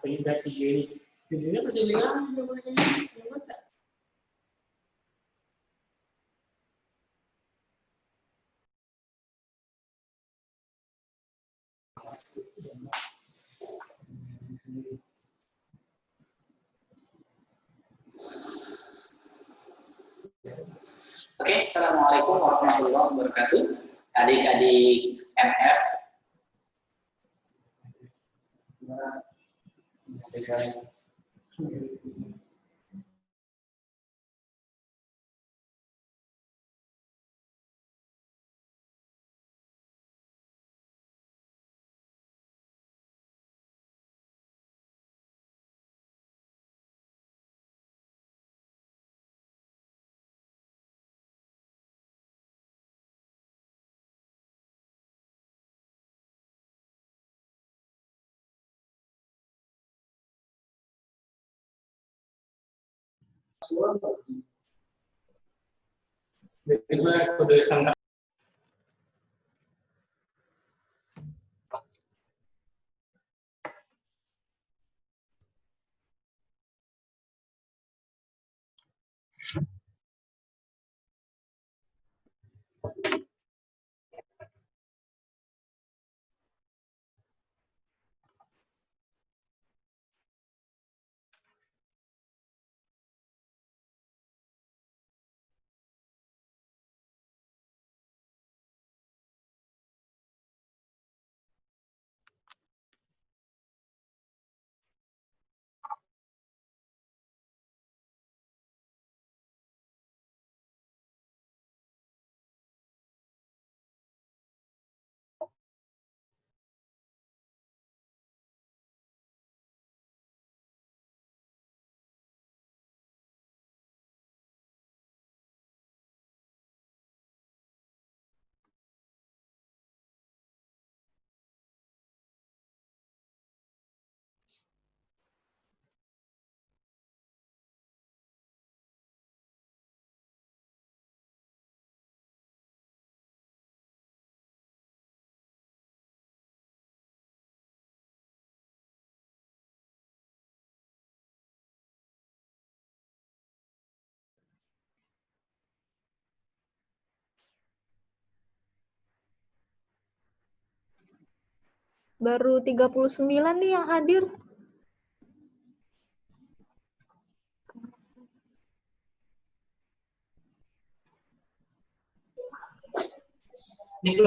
penyebab video ini. Videonya masih hilang, Oke, assalamualaikum warahmatullahi wabarakatuh. Adik-adik MS. kode sangat. Baru 39 nih yang hadir. Ini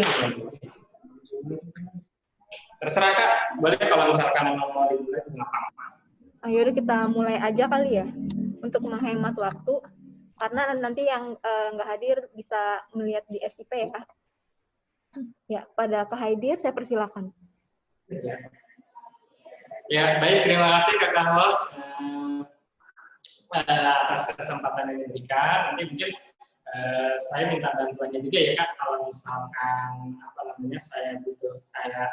terserah Kak, boleh kalau misalkan mau dimulai nggak apa-apa. Ayo kita mulai aja kali ya, untuk menghemat waktu, karena nanti yang nggak hadir bisa melihat di SIP ya. Ya, pada Kak Haidir saya persilakan. Ya, baik, terima kasih Kakak Host atas kesempatan yang diberikan. Nanti mungkin saya minta bantuannya juga ya Kak, kalau misalkan saya butuh kayak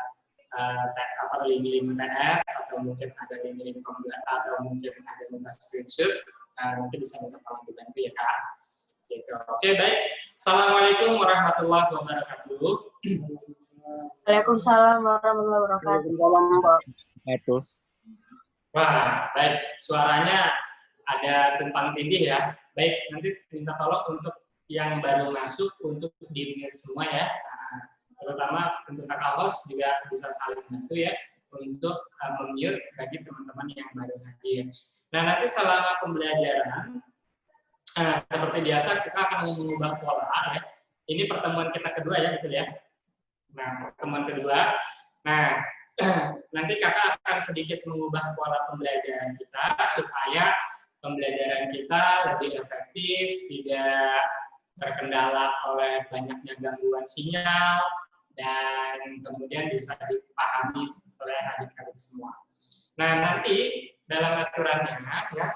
link-link PDF atau mungkin ada link-link pembuatan atau mungkin ada minta screenshot, nanti bisa minta tolong dibantu ya Kak. Gitu. Oke, baik. Assalamualaikum warahmatullahi wabarakatuh. Waalaikumsalam warahmatullahi wabarakatuh. Wah, baik. Suaranya ada tumpang tindih ya. Baik, nanti minta tolong untuk yang baru masuk untuk di-mute semua ya. Nah, terutama untuk kakak host juga bisa saling bantu ya untuk mute bagi teman-teman yang baru hadir. Nah, nanti selama pembelajaran seperti biasa kita akan mengubah pola ya. Ini pertemuan kita kedua ya, betul ya. Nah, pertemuan kedua. Nah, nanti kakak akan sedikit mengubah pola pembelajaran kita supaya pembelajaran kita lebih efektif, tidak terkendala oleh banyaknya gangguan sinyal, dan kemudian bisa dipahami oleh adik-adik semua. Nah, nanti dalam aturannya ya,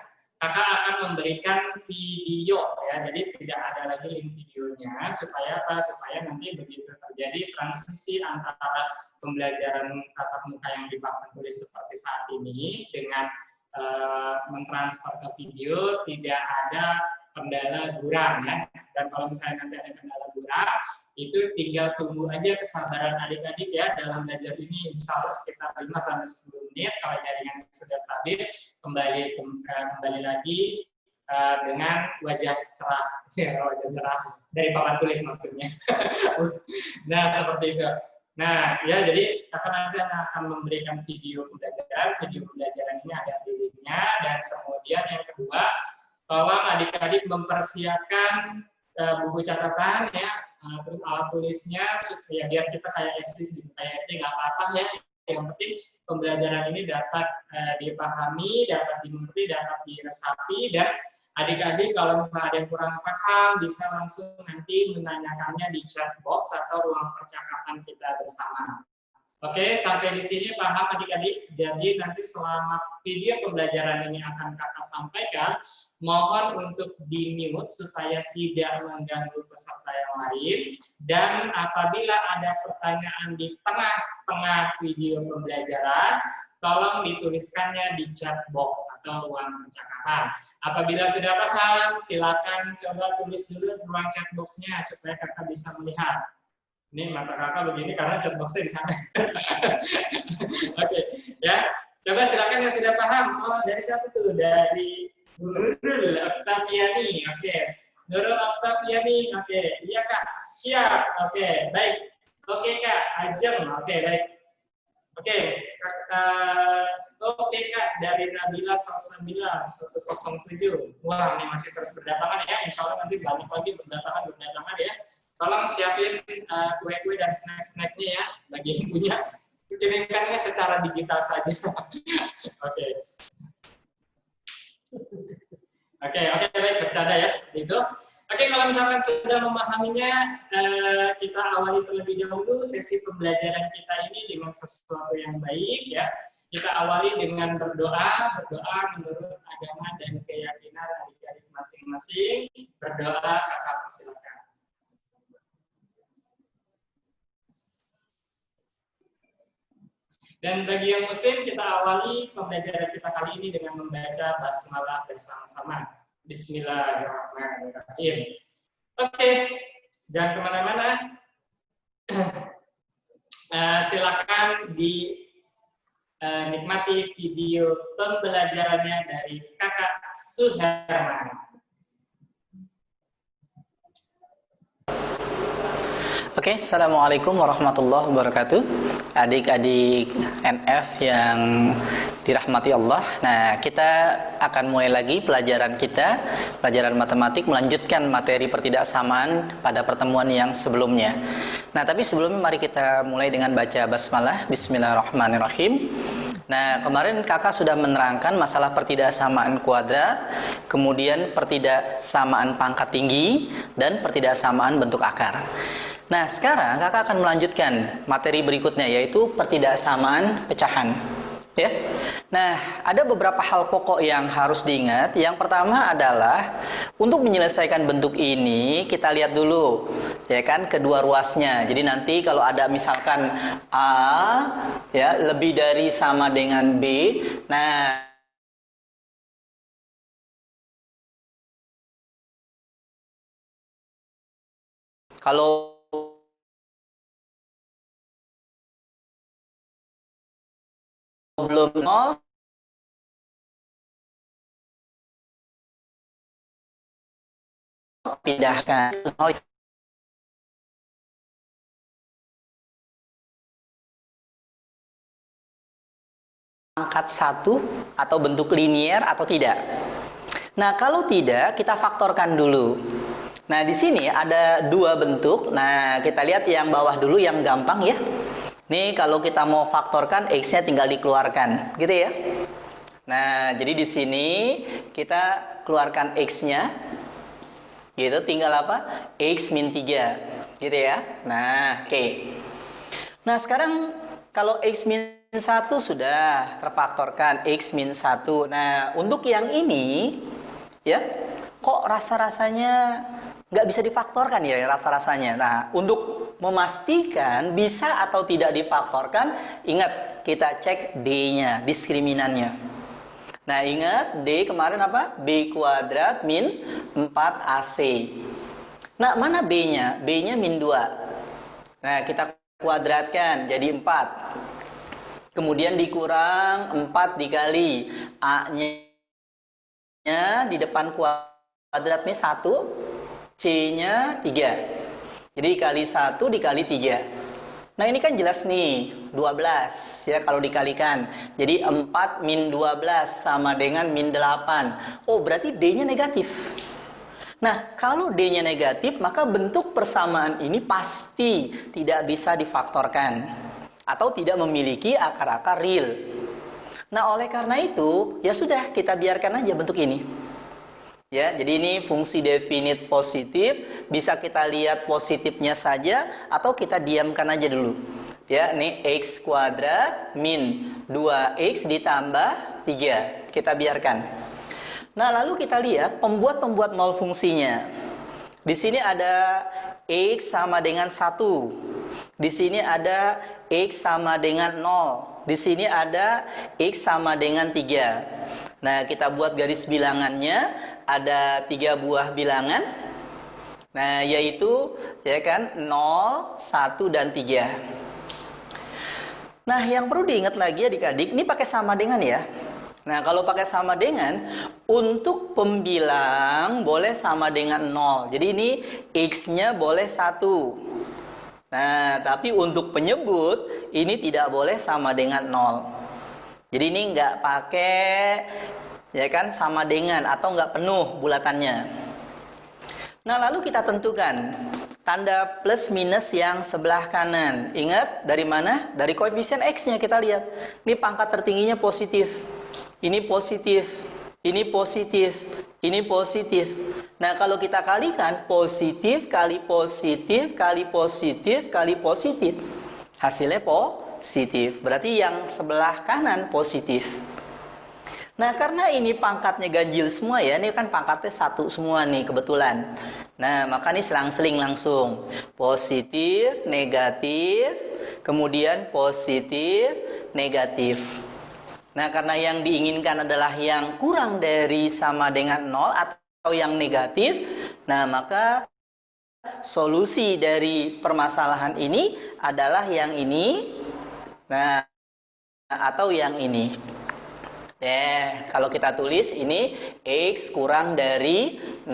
kakak akan memberikan video ya, jadi tidak ada lagi link videonya supaya apa? Supaya nanti begitu terjadi transisi antara pembelajaran tatap muka yang di papan tulis seperti saat ini dengan mentransfer ke video tidak ada kendala buram ya. Dan kalau misalnya nanti ada kendala buram, itu tinggal tunggu aja kesabaran adik-adik ya dalam belajar ini, insya Allah sekitar 5-10 menit. Kalau jaringan sudah stabil, kembali lagi dengan wajah cerah, wajah cerah dari papan tulis maksudnya. Nah, seperti itu. Nah, ya jadi kakak nanti akan memberikan video pembelajaran. Video pembelajaran ini ada di linknya, dan kemudian yang kedua, tolong adik-adik mempersiapkan buku catatan ya, terus alat tulisnya supaya biar kita kayak SD nggak apa-apa ya. Yang penting pembelajaran ini dapat dipahami, dapat dimengerti, dapat diresapi, dan adik-adik kalau misalnya ada yang kurang paham bisa langsung nanti menanyakannya di chat box atau ruang percakapan kita bersama. Oke, sampai di sini paham adik-adik? Jadi nanti selama video pembelajaran ini akan kakak sampaikan, mohon untuk di-mute supaya tidak mengganggu peserta yang lain. Dan apabila ada pertanyaan di tengah-tengah video pembelajaran, tolong dituliskannya di chat box atau ruang percakapan. Apabila sudah paham, silakan coba tulis dulu di ruang chat box-nya supaya kakak bisa melihat. Ini mata kakak begini karena chat box-nya di sana. Oke, ya. Coba silakan yang sudah paham. Oh, dari siapa tuh? Dari Nurul Oktaviani. Oke. Nurul Oktaviani. Oke. Iya, Kak. Siap. Oke, baik. Oke, Kak. Ajeng. Oke, baik. Oke, Kak, dari Nabila Salsabila 107. Wah, ini masih terus berdatangan ya. Insya Allah nanti banyak lagi berdatangan ya. Tolong siapin kue-kue dan snack-snacknya ya bagi yang punya. Kirimkannya secara digital saja. Oke. Oke, baik, bercanda ya seperti itu. Oke, kalau misalkan sudah memahaminya, kita awali terlebih dahulu sesi pembelajaran kita ini dengan sesuatu yang baik ya. Kita awali dengan berdoa menurut agama dan keyakinan adik-adik masing-masing. Berdoa, kakak persilakan. Dan bagi yang muslim, kita awali pembelajaran kita kali ini dengan membaca basmalah bersama-sama. Bismillahirrahmanirrahim. Oke, jangan kemana-mana. Silakan dinikmati video pembelajarannya dari kakak Suherman. Oke, Assalamualaikum warahmatullahi wabarakatuh. Adik-adik NF yang dirahmati Allah. Nah, kita akan mulai lagi pelajaran kita, pelajaran matematik, melanjutkan materi pertidaksamaan pada pertemuan yang sebelumnya. Nah, tapi sebelumnya mari kita mulai dengan baca basmalah. Bismillahirrahmanirrahim. Nah, kemarin kakak sudah menerangkan masalah pertidaksamaan kuadrat, kemudian pertidaksamaan pangkat tinggi, dan pertidaksamaan bentuk akar. Nah, sekarang kakak akan melanjutkan materi berikutnya, yaitu pertidaksamaan pecahan. Ya. Nah, ada beberapa hal pokok yang harus diingat. Yang pertama adalah untuk menyelesaikan bentuk ini kita lihat dulu, ya kan, kedua ruasnya. Jadi nanti kalau ada misalkan A ya lebih dari sama dengan B, nah kalau belum nol, pindahkan nol. Pangkat 1 atau bentuk linier atau tidak. Nah, kalau tidak, kita faktorkan dulu. Nah, di sini ada dua bentuk. Nah, kita lihat yang bawah dulu yang gampang ya. Nih, kalau kita mau faktorkan, X-nya tinggal dikeluarkan, gitu ya. Nah, jadi di sini kita keluarkan X-nya, gitu, tinggal apa? X min 3, gitu ya. Nah, oke. Nah, sekarang kalau X min 1 sudah terfaktorkan, X min 1. Nah, untuk yang ini, ya, kok rasa-rasanya nggak bisa difaktorkan ya rasa-rasanya. Nah, untuk memastikan bisa atau tidak difaktorkan, ingat kita cek D-nya, diskriminannya. Nah, ingat D kemarin apa? B kuadrat min 4AC. Nah, mana B-nya? B-nya min 2. Nah, kita kuadratkan jadi 4. Kemudian dikurang 4 dikali A-nya di depan kuadrat nih 1, C-nya 3. Jadi dikali 1 dikali 3. Nah ini kan jelas nih 12 ya kalau dikalikan. Jadi 4 min 12 sama dengan min 8. Oh berarti D-nya negatif. Nah kalau D-nya negatif maka bentuk persamaan ini pasti tidak bisa difaktorkan atau tidak memiliki akar-akar real. Nah oleh karena itu ya sudah kita biarkan aja bentuk ini. Ya, jadi ini fungsi definite positif, bisa kita lihat positifnya saja atau kita diamkan aja dulu. Ya, ini x kuadrat min 2x ditambah 3. Kita biarkan. Nah, lalu kita lihat pembuat nol fungsinya. Di sini ada x sama dengan 1. Di sini ada x sama dengan 0. Di sini ada x sama dengan 3. Nah, kita buat garis bilangannya. Ada 3 buah bilangan. Nah, yaitu ya kan 0, 1 dan 3. Nah, yang perlu diingat lagi adik-adik, ini pakai sama dengan ya. Nah, kalau pakai sama dengan untuk pembilang boleh sama dengan 0. Jadi ini x-nya boleh 1. Nah, tapi untuk penyebut ini tidak boleh sama dengan 0. Jadi ini nggak pakai ya kan sama dengan atau nggak penuh bulatannya. Nah lalu kita tentukan tanda plus minus yang sebelah kanan. Ingat dari mana? Dari koefisien x-nya kita lihat. Ini pangkat tertingginya positif. Ini positif. Ini positif. Ini positif. Nah kalau kita kalikan positif kali positif kali positif kali positif, hasilnya positif. Berarti yang sebelah kanan positif. Nah karena ini pangkatnya ganjil semua ya, ini kan pangkatnya 1 semua nih kebetulan. Nah maka ini selang-seling langsung. Positif, negatif, kemudian positif, negatif. Nah karena yang diinginkan adalah yang kurang dari sama dengan 0 atau yang negatif. Nah maka solusi dari permasalahan ini adalah yang ini. Nah atau yang ini. Kalau kita tulis ini x kurang dari 0.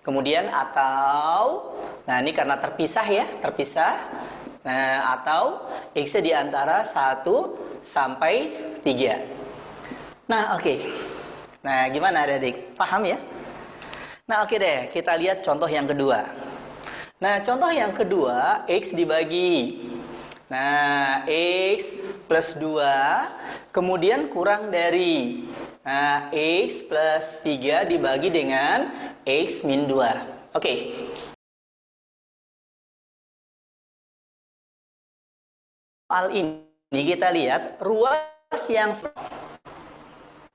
Kemudian atau, nah ini karena terpisah ya, terpisah. Nah, atau x-nya di antara 1 sampai 3. Nah, oke. Nah, gimana adik-adik? Paham ya? Nah, oke deh, kita lihat contoh yang kedua. Nah, contoh yang kedua, x dibagi. Nah, x plus 2, kemudian kurang dari. Nah, x plus 3 dibagi dengan x min 2. Oke. Soal ini kita lihat ruas yang.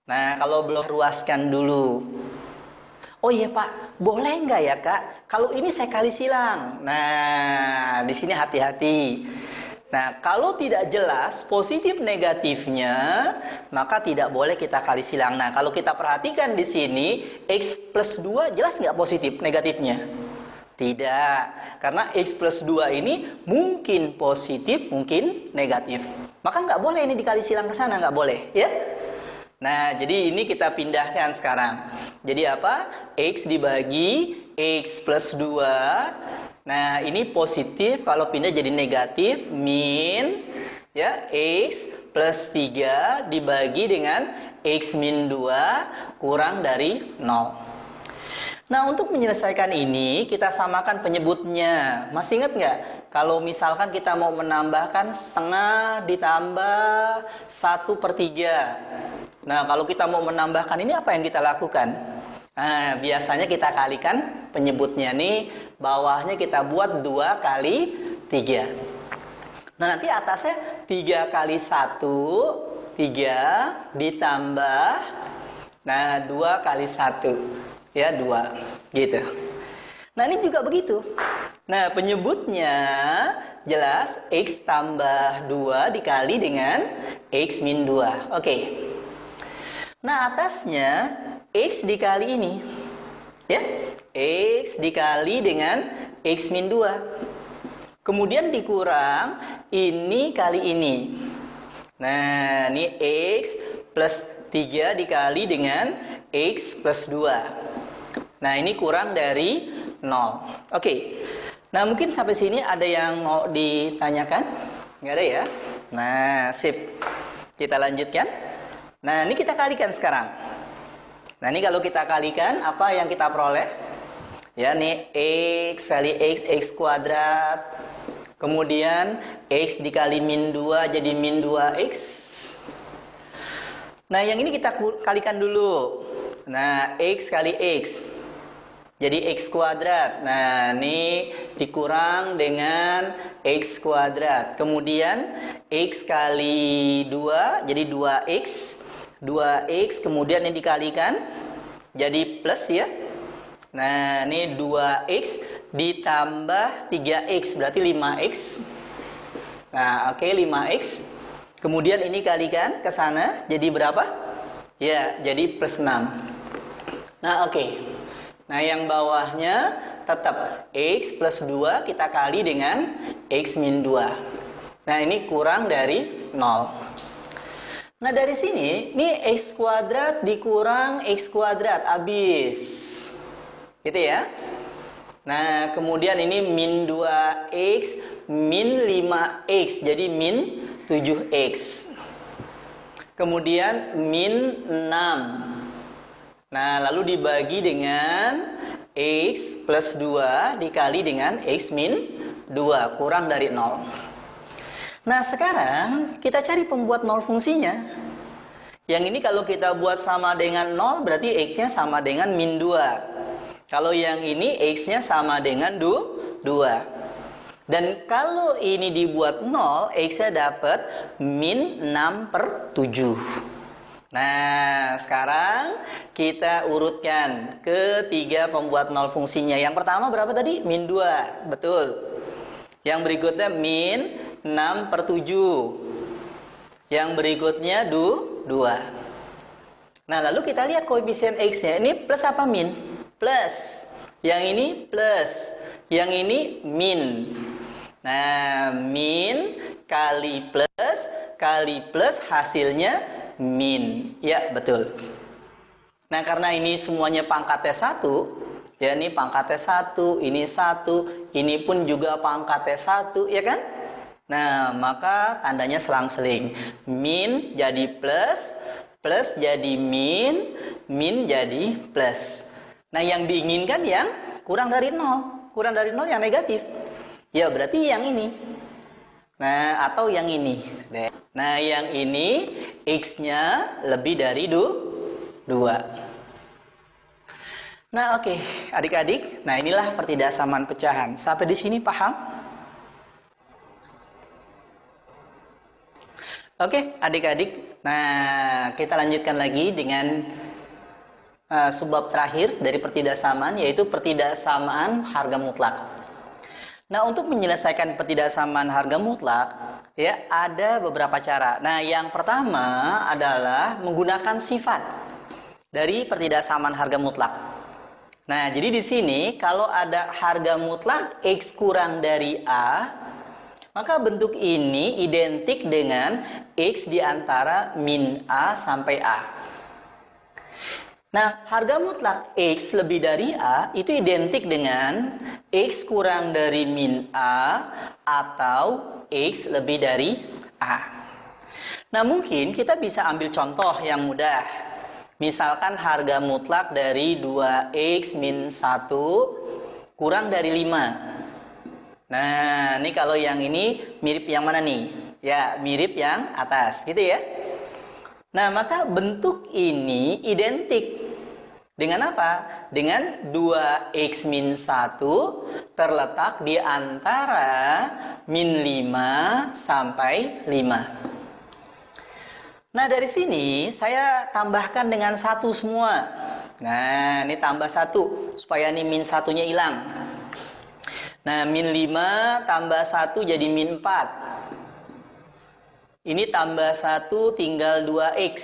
Nah, kalau belum ruaskan dulu. Oh iya Pak, boleh nggak ya Kak? Kalau ini saya kali silang. Nah, di sini hati-hati. Nah, kalau tidak jelas positif negatifnya, maka tidak boleh kita kali silang. Nah, kalau kita perhatikan di sini, x plus 2 jelas nggak positif negatifnya? Tidak, karena x plus 2 ini mungkin positif, mungkin negatif. Maka nggak boleh ini dikali silang ke sana, nggak boleh, ya? Nah, jadi ini kita pindahkan sekarang. Jadi apa? X dibagi x plus 2. Nah, ini positif, kalau pindah jadi negatif, min ya x plus 3 dibagi dengan x min 2 kurang dari 0. Nah, untuk menyelesaikan ini, kita samakan penyebutnya. Masih ingat nggak? Kalau misalkan kita mau menambahkan setengah ditambah 1/3. Nah, kalau kita mau menambahkan ini apa yang kita lakukan? Nah, biasanya kita kalikan penyebutnya nih, bawahnya kita buat 2 kali 3. Nah, nanti atasnya 3 kali 1, 3 ditambah, nah 2 kali 1, ya 2, gitu. Nah, ini juga begitu. Nah, penyebutnya jelas x tambah 2 dikali dengan x min 2. Oke. Nah, atasnya x dikali ini. Ya, x dikali dengan x min 2. Kemudian dikurang ini kali ini. Nah, ini X plus 3 dikali dengan X plus 2. Nah, ini kurang dari 0. Oke. Nah, mungkin sampai sini ada yang mau ditanyakan? Nggak ada ya? Nah, sip. Kita lanjutkan. Nah, ini kita kalikan sekarang. Nah, ini kalau kita kalikan, apa yang kita peroleh? Ya, nih X kali X, X kuadrat. Kemudian X dikali min 2 jadi min 2X. Nah, yang ini kita kalikan dulu. Nah, X kali X jadi X kuadrat. Nah, ini dikurang dengan X kuadrat. Kemudian X kali 2 jadi 2X. 2X kemudian ini dikalikan jadi plus ya. Nah, ini 2X ditambah 3X berarti 5X. Nah, oke, 5X. Kemudian ini kalikan ke sana jadi berapa? Ya, jadi plus 6. Nah, oke. Nah, yang bawahnya tetap X plus 2 kita kali dengan X min 2. Nah, ini kurang dari 0. Nah, dari sini, ini X kuadrat dikurang X kuadrat, habis. Gitu ya. Nah, kemudian ini min 2X, min 5X, jadi min 7X. Kemudian min 6. Nah, lalu dibagi dengan X plus 2 dikali dengan X min 2, kurang dari 0. Nah, sekarang kita cari pembuat 0 fungsinya. Yang ini kalau kita buat sama dengan 0, berarti X-nya sama dengan min 2. Kalau yang ini X-nya sama dengan 2. Dan kalau ini dibuat 0, X-nya dapat min 6/7. Nah, sekarang kita urutkan ketiga pembuat 0 fungsinya. Yang pertama berapa tadi? Min 2. Betul. Yang berikutnya min 6/7. Yang berikutnya 2. Nah, lalu kita lihat koefisien X-nya. Ini plus apa min? Plus. Yang ini plus. Yang ini min. Nah, min kali plus hasilnya min. Ya, betul. Nah, karena ini semuanya pangkatnya 1, ya, ini pangkatnya 1, ini 1, ini pun juga pangkatnya 1, ya kan? Nah, maka tandanya selang-seling. Min jadi plus, plus jadi min, min jadi plus. Nah, yang diinginkan yang kurang dari 0. Kurang dari 0 yang negatif. Ya, berarti yang ini. Nah, atau yang ini. Nah, yang ini X-nya lebih dari 2. Nah, oke, adik-adik. Nah, inilah pertidaksamaan pecahan. Sampai di sini paham? Oke, adik-adik. Nah, kita lanjutkan lagi dengan subbab terakhir dari pertidaksamaan, yaitu pertidaksamaan harga mutlak. Nah, untuk menyelesaikan pertidaksamaan harga mutlak, ya, ada beberapa cara. Nah, yang pertama adalah menggunakan sifat dari pertidaksamaan harga mutlak. Nah, jadi di sini kalau ada harga mutlak X kurang dari A, maka bentuk ini identik dengan X di antara min A sampai A. Nah, harga mutlak X lebih dari A itu identik dengan X kurang dari min A atau X lebih dari A. Nah, mungkin kita bisa ambil contoh yang mudah. Misalkan harga mutlak dari 2X min 1 kurang dari 5. Nah, ini kalau yang ini mirip yang mana nih? Ya, mirip yang atas, gitu ya. Nah, maka bentuk ini identik dengan apa? Dengan 2X min 1 terletak di antara min 5 sampai 5. Nah, dari sini saya tambahkan dengan 1 semua. Nah, ini tambah 1 supaya ini min 1-nya hilang. Nah, min 5 tambah 1 jadi min 4. Ini tambah 1 tinggal 2X.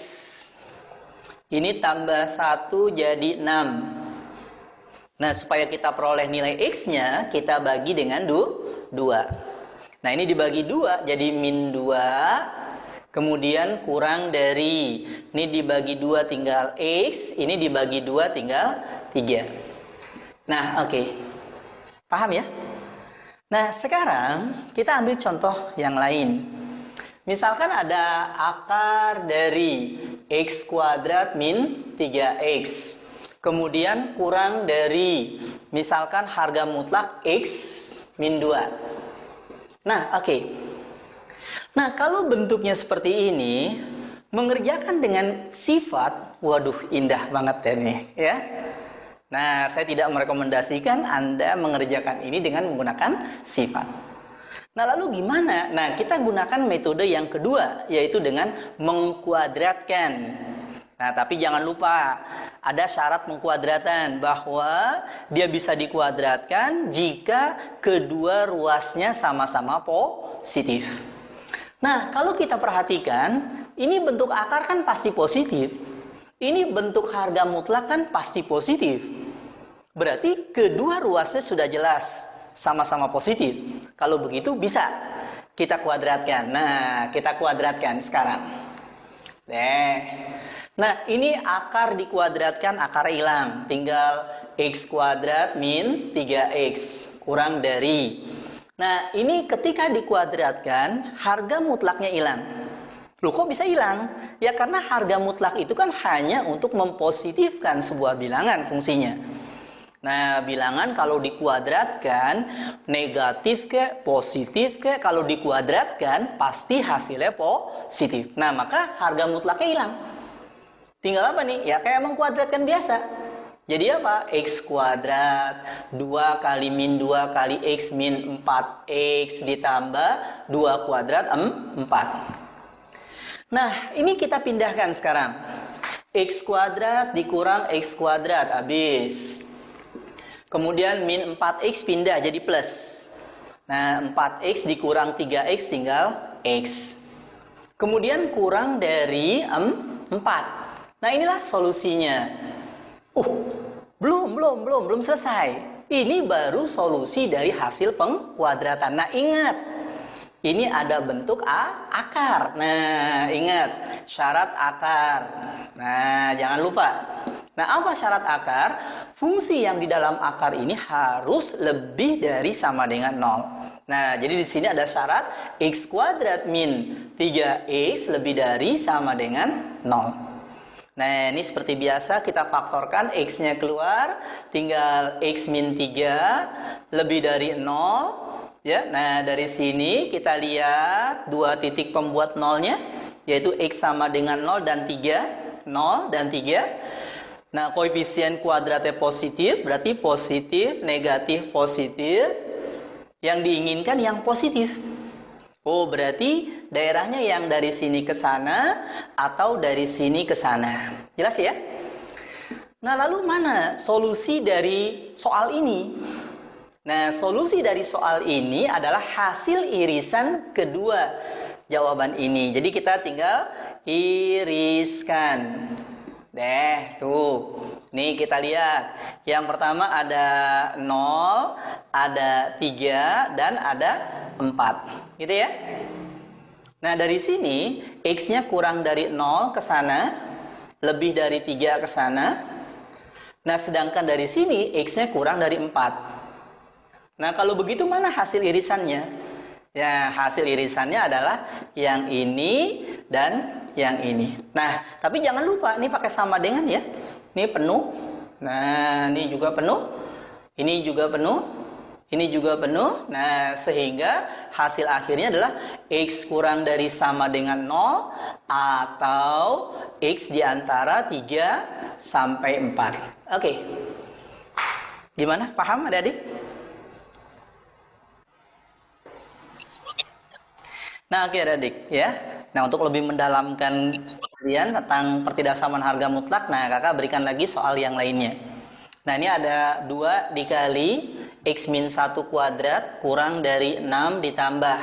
Ini tambah 1 jadi 6. Nah, supaya kita peroleh nilai X-nya, kita bagi dengan 2. Nah, ini dibagi 2 jadi min 2. Kemudian kurang dari, ini dibagi 2 tinggal X, ini dibagi 2 tinggal 3. Nah, oke. Paham ya? Nah, sekarang kita ambil contoh yang lain. Misalkan ada akar dari X kuadrat min 3X. Kemudian kurang dari, misalkan harga mutlak X min 2. Nah, oke. Nah, kalau bentuknya seperti ini, mengerjakan dengan sifat, waduh indah banget ya nih, ya. Nah, saya tidak merekomendasikan Anda mengerjakan ini dengan menggunakan sifat. Nah, lalu gimana? Nah, kita gunakan metode yang kedua, yaitu dengan mengkuadratkan. Nah, tapi jangan lupa, ada syarat mengkuadratan, bahwa dia bisa dikuadratkan jika kedua ruasnya sama-sama positif. Nah, kalau kita perhatikan, ini bentuk akar kan pasti positif. Ini bentuk harga mutlak kan pasti positif. Berarti kedua ruasnya sudah jelas sama-sama positif. Kalau begitu bisa kita kuadratkan. Nah, kita kuadratkan sekarang. Nah, ini akar dikuadratkan, akar hilang. Tinggal X kuadrat min 3X kurang dari. Nah, ini ketika dikuadratkan, harga mutlaknya hilang. Loh, kok bisa hilang? Ya karena harga mutlak itu kan hanya untuk mempositifkan sebuah bilangan fungsinya. Nah, bilangan kalau dikuadratkan, negatif ke positif ke, kalau dikuadratkan pasti hasilnya positif. Nah, maka harga mutlaknya hilang. Tinggal apa nih? Ya kayak mengkuadratkan biasa. Jadi apa? X kuadrat 2 kali min 2 kali X min 4X ditambah 2 kuadrat 4. Nah, ini kita pindahkan sekarang. X kuadrat dikurang X kuadrat, habis. Kemudian min 4X pindah jadi plus. Nah, 4X dikurang 3X tinggal X. Kemudian kurang dari 4. Nah, inilah solusinya. Belum selesai. Ini baru solusi dari hasil pengkuadratan. Nah, ingat. Ini ada bentuk akar. Nah, ingat syarat akar. Nah, jangan lupa. Nah, apa syarat akar? Fungsi yang di dalam akar ini harus lebih dari sama dengan 0. Nah, jadi di sini ada syarat X kuadrat min 3X lebih dari sama dengan 0. Nah, ini seperti biasa kita faktorkan X-nya keluar, tinggal X min 3 lebih dari 0. Ya, nah dari sini kita lihat dua titik pembuat nolnya, yaitu X sama dengan 0 dan 3. 0 dan 3. Nah, koefisien kuadratnya positif, berarti positif, negatif, positif. Yang diinginkan yang positif. Oh, berarti daerahnya yang dari sini ke sana atau dari sini ke sana. Jelas ya? Nah, lalu mana solusi dari soal ini? Nah, solusi dari soal ini adalah hasil irisan kedua jawaban ini. Jadi kita tinggal iriskan. Tuh. Nih kita lihat. Yang pertama ada 0, ada 3, dan ada 4. Gitu ya. Nah, dari sini X-nya kurang dari 0 ke sana, lebih dari 3 ke sana. Nah, sedangkan dari sini X-nya kurang dari 4. Nah, kalau begitu mana hasil irisannya? Ya, hasil irisannya adalah yang ini dan yang ini. Nah, tapi jangan lupa, ini pakai sama dengan ya. Ini penuh. Nah, ini juga penuh. Ini juga penuh. Ini juga penuh. Nah, sehingga hasil akhirnya adalah X kurang dari sama dengan 0 atau X di antara 3 sampai 4. Oke. Gimana? Paham adik-adik? Nah, oke adik ya. Nah, untuk lebih mendalamkan kalian tentang pertidaksamaan harga mutlak, nah kakak berikan lagi soal yang lainnya. Nah, ini ada 2 dikali X min 1 kuadrat kurang dari 6 ditambah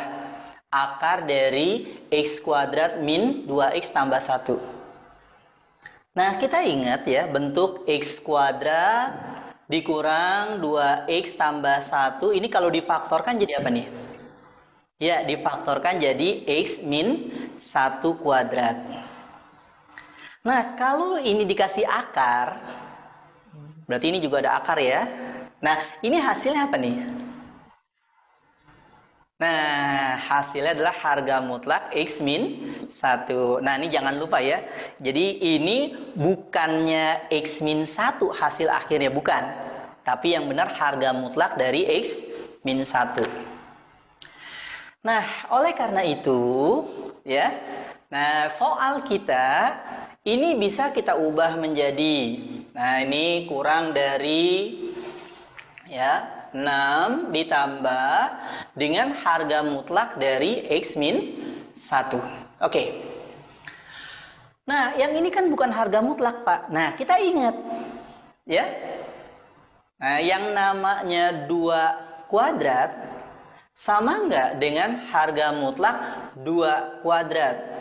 akar dari X kuadrat min 2X tambah 1. Nah, kita ingat ya, bentuk X kuadrat dikurang 2X tambah 1, ini kalau difaktorkan jadi apa nih? Ya, difaktorkan jadi X min 1 kuadrat. Nah, kalau ini dikasih akar, berarti ini juga ada akar ya. Nah, ini hasilnya apa nih? Nah, hasilnya adalah harga mutlak X min 1. Nah, ini jangan lupa ya. Jadi, ini bukannya X min 1 hasil akhirnya, bukan. Tapi yang benar harga mutlak dari X min 1. Nah, oleh karena itu, ya. Nah, soal kita ini bisa kita ubah menjadi, nah ini kurang dari ya 6 ditambah dengan harga mutlak dari X min 1. Oke. Nah, yang ini kan bukan harga mutlak, Pak. Nah, kita ingat ya. Nah, yang namanya 2 kuadrat sama nggak dengan harga mutlak 2 kuadrat?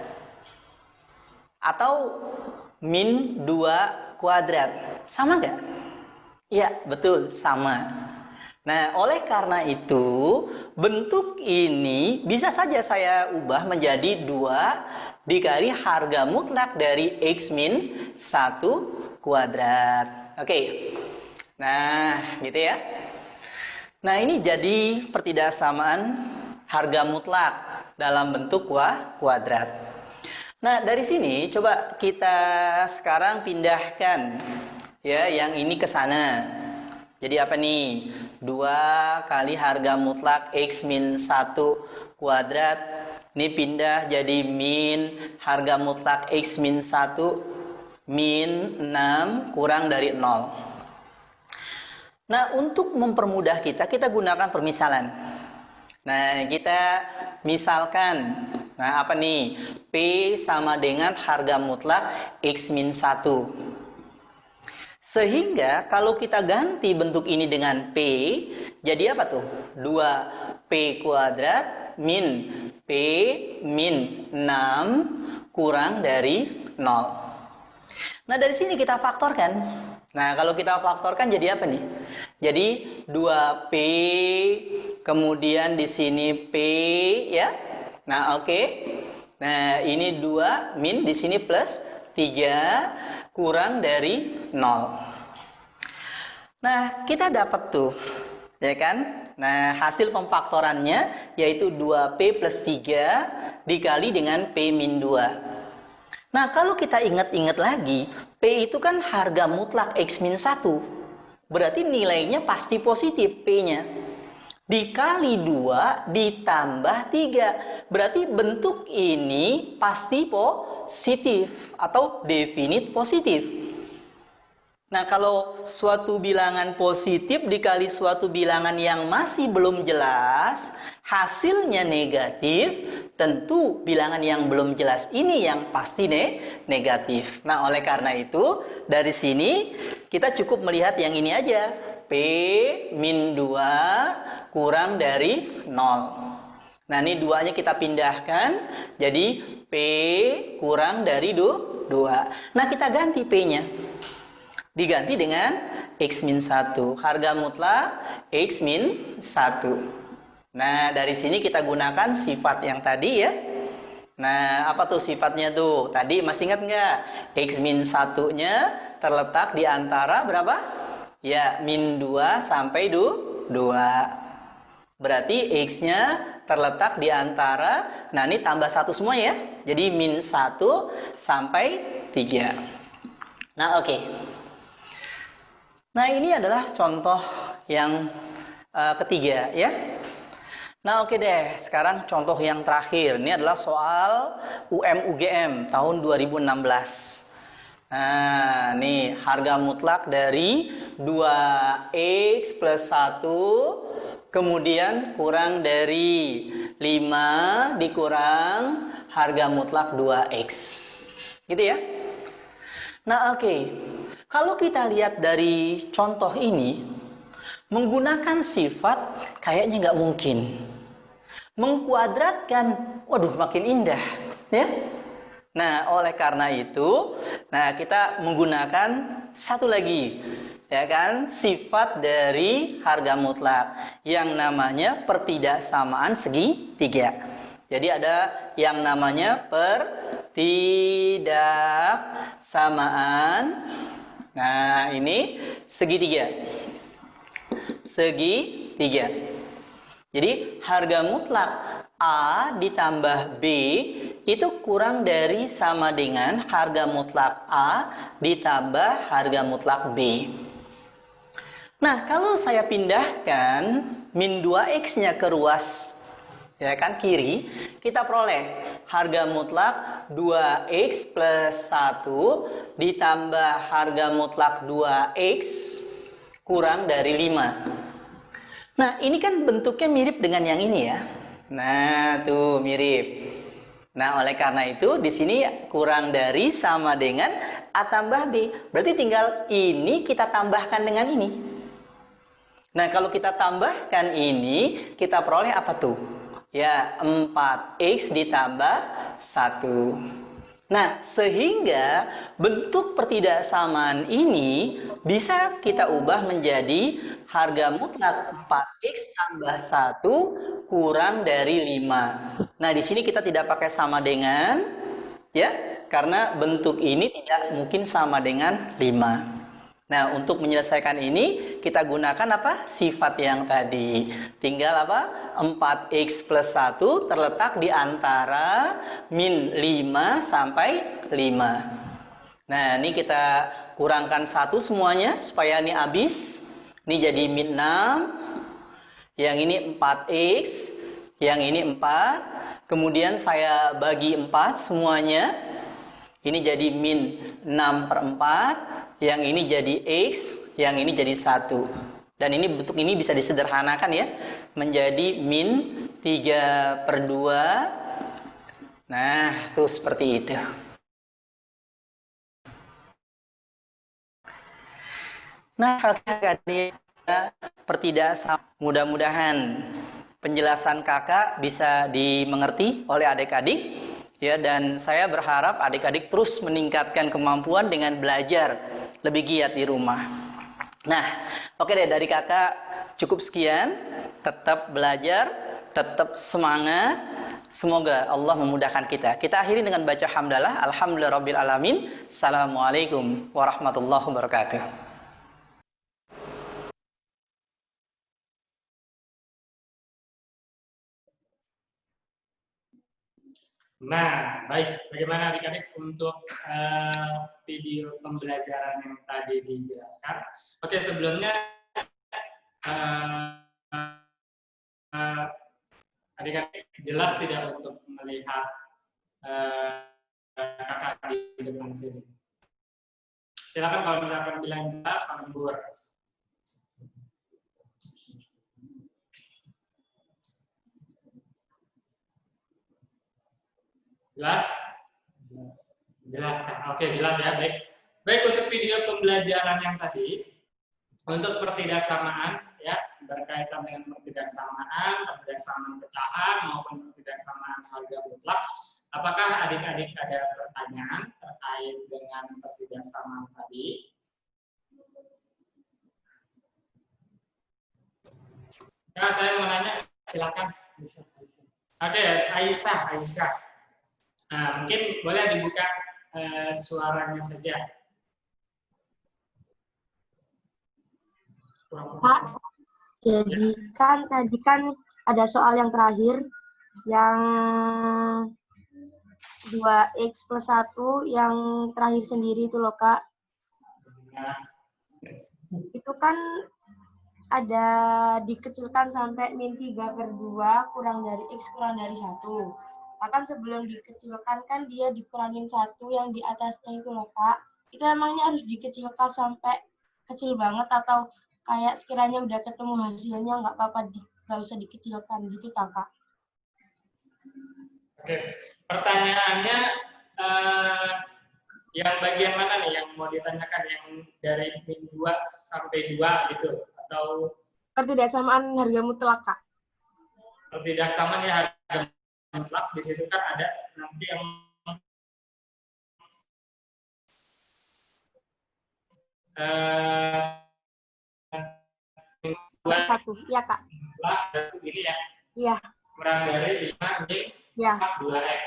Atau min 2 kuadrat? Sama nggak? Ya, betul, sama. Nah, oleh karena itu, bentuk ini bisa saja saya ubah menjadi 2 dikali harga mutlak dari X min 1 kuadrat. Oke. Nah, gitu ya. Nah, ini jadi pertidaksamaan harga mutlak dalam bentuk kuadrat. Nah, dari sini coba kita sekarang pindahkan ya yang ini ke sana. Jadi apa nih? 2 kali harga mutlak X min 1 kuadrat. Ini pindah jadi min harga mutlak X min 1 min 6 kurang dari 0. Nah, untuk mempermudah kita gunakan permisalan. Nah, kita misalkan, nah apa nih? P sama dengan harga mutlak X min 1. Sehingga kalau kita ganti bentuk ini dengan P, jadi apa tuh? 2P kuadrat min P min 6 kurang dari 0. Nah, dari sini kita faktorkan. Nah, kalau kita faktorkan jadi apa nih? Jadi 2P, kemudian di sini P ya. Nah, oke. Nah, ini 2 min di sini plus 3 kurang dari 0. Nah, kita dapat tuh, ya kan? Nah, hasil pemfaktorannya yaitu 2P plus 3 dikali dengan P min 2. Nah, kalau kita ingat-ingat lagi, P itu kan harga mutlak X min 1. Berarti nilainya pasti positif P-nya. Dikali 2 ditambah 3. Berarti bentuk ini pasti positif atau definite positif. Nah, kalau suatu bilangan positif dikali suatu bilangan yang masih belum jelas, hasilnya negatif, tentu bilangan yang belum jelas ini yang pasti negatif. Nah, oleh karena itu, dari sini kita cukup melihat yang ini aja. P min 2 kurang dari 0. Nah, ini 2-nya kita pindahkan, jadi P kurang dari 2. Nah, kita ganti P-nya. Diganti dengan X min 1. Harga mutlak X min 1. Nah, dari sini kita gunakan sifat yang tadi ya. Nah, apa tuh sifatnya tuh? Tadi masih ingat nggak? X min 1-nya terletak di antara berapa? Ya, min 2 sampai 2. Berarti X-nya terletak di antara, nah ini tambah 1 semua ya. Jadi min 1 sampai 3. Nah, oke. Nah, ini adalah contoh yang ketiga ya. Nah, oke deh. Sekarang contoh yang terakhir. Ini adalah soal UM-UGM tahun 2016. Nah, nih harga mutlak dari 2X plus 1 kemudian kurang dari 5 dikurang harga mutlak 2X. Gitu ya. Nah, oke. Kalau kita lihat dari contoh ini, menggunakan sifat kayaknya nggak mungkin. Mengkuadratkan, waduh makin indah, ya. Nah, oleh karena itu, nah kita menggunakan satu lagi, ya kan, sifat dari harga mutlak yang namanya pertidaksamaan segitiga. Jadi ada yang namanya pertidaksamaan. Nah, ini segitiga. Segitiga. Jadi harga mutlak A ditambah B itu kurang dari sama dengan harga mutlak A ditambah harga mutlak B. Nah, kalau saya pindahkan min 2x-nya ke ruas, ya kan, kiri, kita peroleh harga mutlak 2x plus 1 ditambah harga mutlak 2x kurang dari 5. Nah, ini kan bentuknya mirip dengan yang ini ya. Nah, tuh mirip. Nah, oleh karena itu di sini kurang dari sama dengan A tambah B. Berarti tinggal ini kita tambahkan dengan ini. Nah, kalau kita tambahkan ini, kita peroleh apa tuh? Ya, 4x ditambah 1. Nah, sehingga bentuk pertidaksamaan ini bisa kita ubah menjadi harga mutlak 4x tambah 1 kurang dari 5. Nah, di sini kita tidak pakai sama dengan, ya, karena bentuk ini tidak mungkin sama dengan 5. Nah, untuk menyelesaikan ini, kita gunakan apa? Sifat yang tadi. Tinggal apa? 4x plus 1 terletak di antara min 5 sampai 5. Nah, ini kita kurangkan 1 semuanya, supaya ini habis. Ini jadi min 6. Yang ini 4x. Yang ini 4. Kemudian saya bagi 4 semuanya. Ini jadi min 6/4. Yang ini jadi X, yang ini jadi 1. Dan ini bentuk ini bisa disederhanakan ya, menjadi min 3/2. Nah, tuh seperti itu. Nah, kakak pertidaksamaan, mudah-mudahan penjelasan kakak bisa dimengerti oleh adik-adik. Ya, dan saya berharap adik-adik terus meningkatkan kemampuan dengan belajar lebih giat di rumah. Nah, oke deh, dari kakak cukup sekian. Tetap belajar, tetap semangat. Semoga Allah memudahkan kita. Kita akhiri dengan baca hamdalah. Alhamdulillahirabbil alamin. Assalamualaikum warahmatullahi wabarakatuh. Nah, baik. Bagaimana adik-adik untuk video pembelajaran yang tadi dijelaskan? Oke, sebelumnya adik-adik jelas tidak untuk melihat kakak di depan sini? Silakan kalau misalkan bilang jelas, kami buat. Jelas? Jelas kan? Oke, jelas ya. Baik. Baik, untuk video pembelajaran yang tadi, untuk pertidaksamaan ya, berkaitan dengan pertidaksamaan pecahan maupun pertidaksamaan harga mutlak. Apakah adik-adik ada pertanyaan terkait dengan pertidaksamaan tadi? Nah, saya mau nanya, silakan. Oke, Aisyah. Nah, mungkin boleh dibuka suaranya saja. Pak, jadi kan tadi kan ada soal yang terakhir yang 2x plus 1 yang terakhir sendiri itu loh Kak. Itu kan ada dikecilkan sampai min 3/2 kurang dari x kurang dari 1. Bahkan sebelum dikecilkan kan dia dikurangin 1 yang di atasnya itu loh Kak. Itu emangnya harus dikecilkan sampai kecil banget atau kayak sekiranya udah ketemu hasilnya nggak apa-apa, nggak usah dikecilkan gitu Kakak? Oke, pertanyaannya yang bagian mana nih yang mau ditanyakan, yang dari min 2 sampai 2 gitu, atau Pertidaksamaan harga mutlak Kak? Pertidaksamaan ya harga mutlak, di situ kan ada nanti yang Satu. Iya, Kak. Ini ya. Iya. Kurang dari 5 min Iya. 2x.